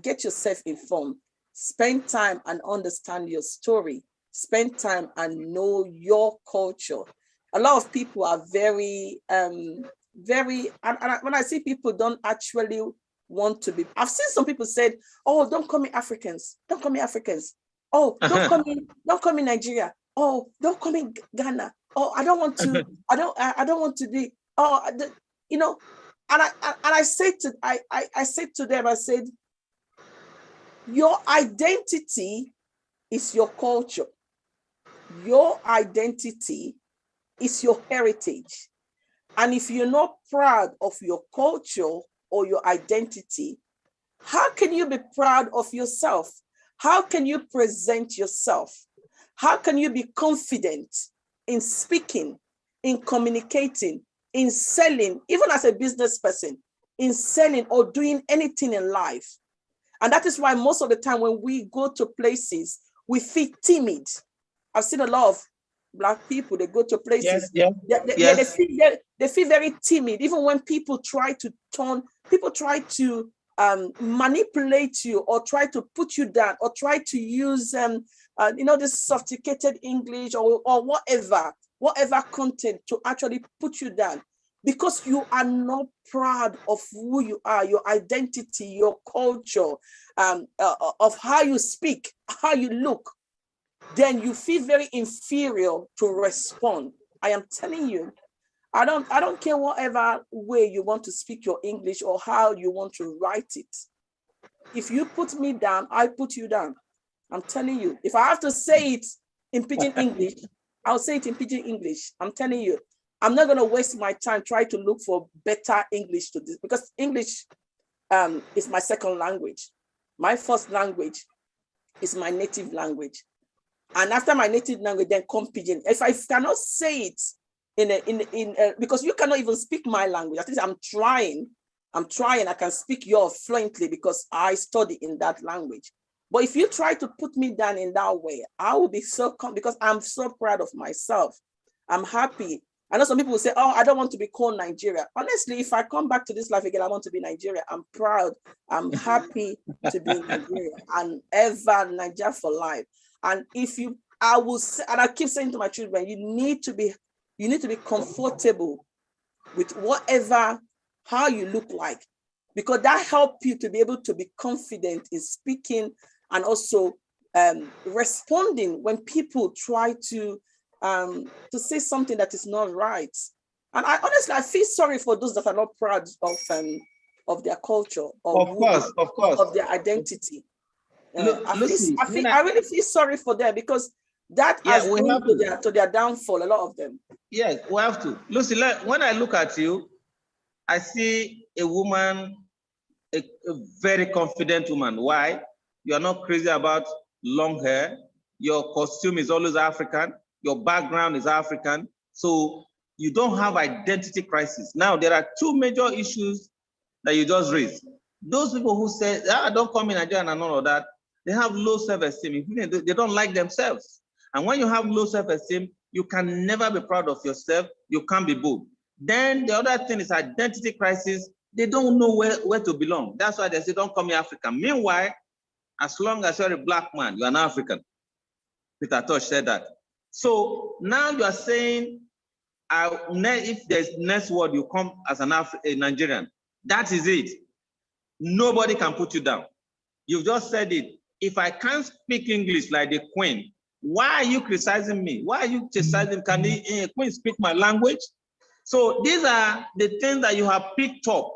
C: get yourself informed. Spend time and understand your story. Spend time and know your culture. A lot of people are very, and when I see people don't actually want to be, I've seen some people said, oh, don't call me Africans. Don't call me Africans. Oh, don't call me Nigeria. Oh, don't call me Ghana. Oh, I don't want to, I don't want to be, you know, and I said to them, I said, your identity is your culture. Your identity is your heritage. And if you're not proud of your culture or your identity, how can you be proud of yourself? How can you present yourself? How can you be confident in speaking, in communicating, in selling, even as a business person, in selling or doing anything in life? And that is why most of the time when we go to places, we feel timid. I've seen a lot of Black people, they go to places.
B: Yes.
C: They feel very timid. Even when people try to manipulate you or try to put you down or try to use this sophisticated English or whatever content to actually put you down, because you are not proud of who you are, your identity, your culture, of how you speak, how you look, then you feel very inferior to respond. I am telling you, I don't care whatever way you want to speak your English or how you want to write it. If you put me down, I put you down. I'm telling you, if I have to say it in pidgin English, I'll say it in pidgin English. I'm telling you, I'm not going to waste my time trying to look for better English to this, because English is my second language. My first language is my native language. And after my native language, then come pidgin. If I cannot say it because you cannot even speak my language, at least I'm trying. I can speak yours fluently because I study in that language. But if you try to put me down in that way, I will be because I'm so proud of myself. I'm happy. I know some people will say, oh, I don't want to be called Nigeria. Honestly, if I come back to this life again, I want to be Nigeria. I'm proud. I'm happy to be Nigeria and ever Nigeria for life. And I will say, and I keep saying to my children, you need to be comfortable with how you look like, because that helps you to be able to be confident in speaking and also responding when people try to say something that is not right. And I feel sorry for those that are not proud of their culture of their identity. I really feel sorry for them, because that has led to their downfall, a lot of them.
B: Yes, we have to. Lucy, when I look at you, I see a woman, a very confident woman. Why? You are not crazy about long hair. Your costume is always African. Your background is African. So you don't have identity crisis. Now, there are two major issues that you just raised. Those people who say, don't come in Nigeria and all of that, they have low self-esteem. They don't like themselves. And when you have low self-esteem, you can never be proud of yourself. You can't be bold. Then the other thing is identity crisis. They don't know where to belong. That's why they say, don't call me African. Meanwhile, as long as you're a Black man, you're an African. Peter Tosh said that. So now you are saying, if there's next word, you come as a Nigerian. That is it. Nobody can put you down. You've just said it. If I can't speak English like the Queen, why are you criticizing me? Why are you criticizing? Can the Queen speak my language? So these are the things that you have picked up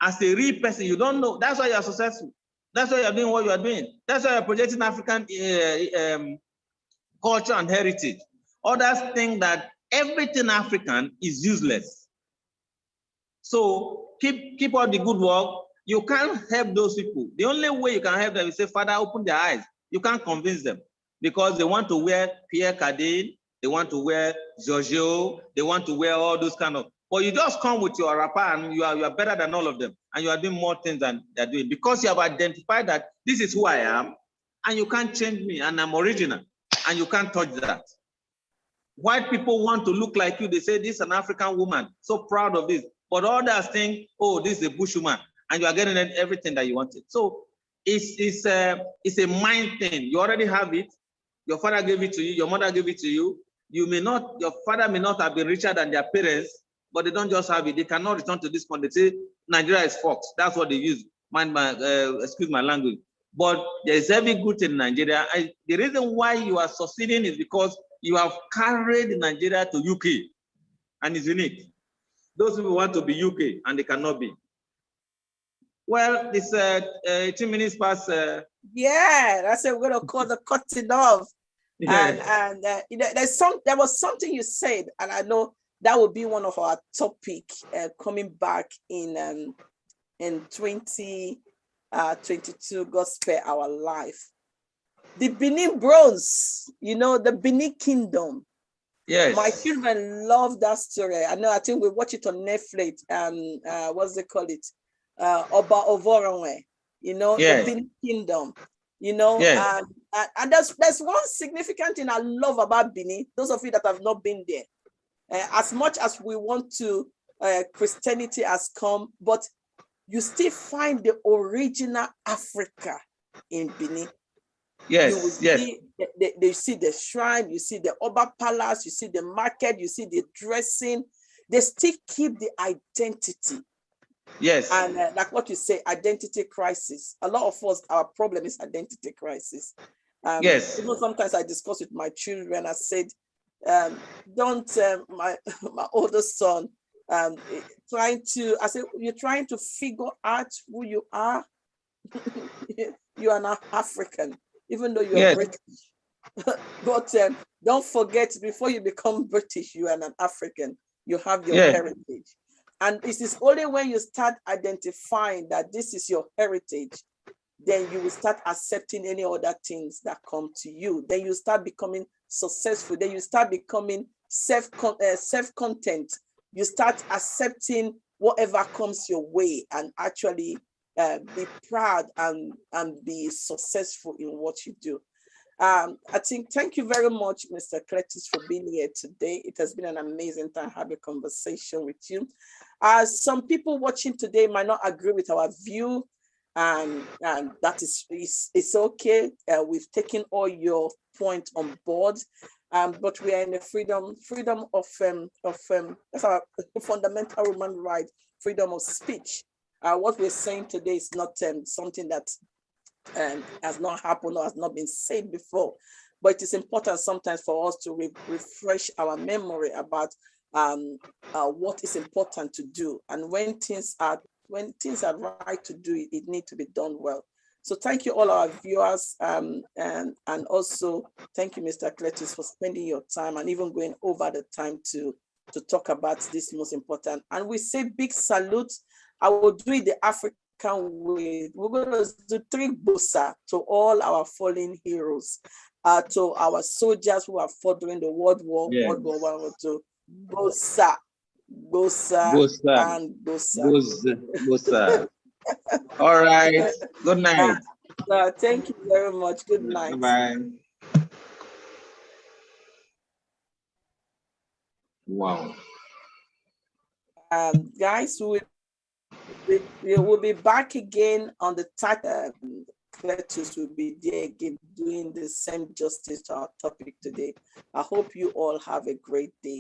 B: as a real person. You don't know. That's why you are successful. That's why you're doing what you are doing. That's why you're projecting African culture and heritage. Others think that everything African is useless. So keep up the good work. You can't help those people. The only way you can help them is say, Father, open their eyes. You can't convince them because they want to wear Pierre Cardin, they want to wear Giorgio, they want to wear all those kind of. But you just come with your rapper and you are better than all of them, and you are doing more things than they're doing because you have identified that this is who I am, and you can't change me, and I'm original, and you can't touch that. White people want to look like you. They say this is an African woman, so proud of this. But others think, oh, this is a bush woman, and you are getting everything that you wanted. So it's a mind thing. You already have it. Your father gave it to you. Your mother gave it to you. Your father may not have been richer than their parents, but they don't just have it. They cannot return to this country. They say Nigeria is fucked. That's what they use. Excuse my language. But there is every good thing in Nigeria. The reason why you are succeeding is because you have carried Nigeria to UK, and it's unique. Those people want to be UK, and they cannot be. Well, it's 18 minutes past.
C: Yeah, that's it. We're gonna call the cutting off.
B: Yeah.
C: And there was something you said, and I know that will be one of our topic coming back in 2022. God spare our life. The Benin Bronze, the Benin Kingdom.
B: Yes.
C: My children love that story. I think we watch it on Netflix. What's they call it? Oba Ovoronwe.
B: Yes.
C: The Benin Kingdom. you know.
B: Yes.
C: And there's one significant thing I love about Benin. Those of you that have not been there, as much as we want to, Christianity has come, but you still find the original Africa in Benin.
B: Yes.
C: You will see, you see the shrine, you see the Oba Palace, you see the market, you see the dressing. They still keep the identity.
B: Yes.
C: And like what you say, identity crisis. A lot of us, our problem is identity crisis.
B: Yes.
C: Even sometimes I discuss with my children. I said, my oldest son, I said, you're trying to figure out who you are. You are not African, even though you're British. But don't forget, before you become British, you are an African. You have your heritage. And it is only when you start identifying that this is your heritage, then you will start accepting any other things that come to you. Then you start becoming successful. Then you start becoming self-content. You start accepting whatever comes your way and actually be proud and be successful in what you do. I think, thank you very much, Mr. Cletus, for being here today. It has been an amazing time having a conversation with you. Some people watching today might not agree with our view, and that is it's okay. We've taken all your points on board, but we are in the freedom of that's our fundamental human right, freedom of speech. What we're saying today is not something that has not happened or has not been said before, but it is important sometimes for us to refresh our memory about what is important to do, and when things are right to do, it needs to be done well. So thank you all our viewers, and also thank you, Mr. Cletus, for spending your time and even going over the time to talk about this most important. And we say big salute. I will do it the African way. We're going to do 3 bosa to all our fallen heroes, to our soldiers who are fought during the World War I, World War II. Bosa, and bosa.
B: All right. Good night.
C: Thank you very much. Good night.
B: Bye. Wow.
C: Guys, we will be back again on the title. Cletus will be there again doing the same justice to our topic today. I hope you all have a great day.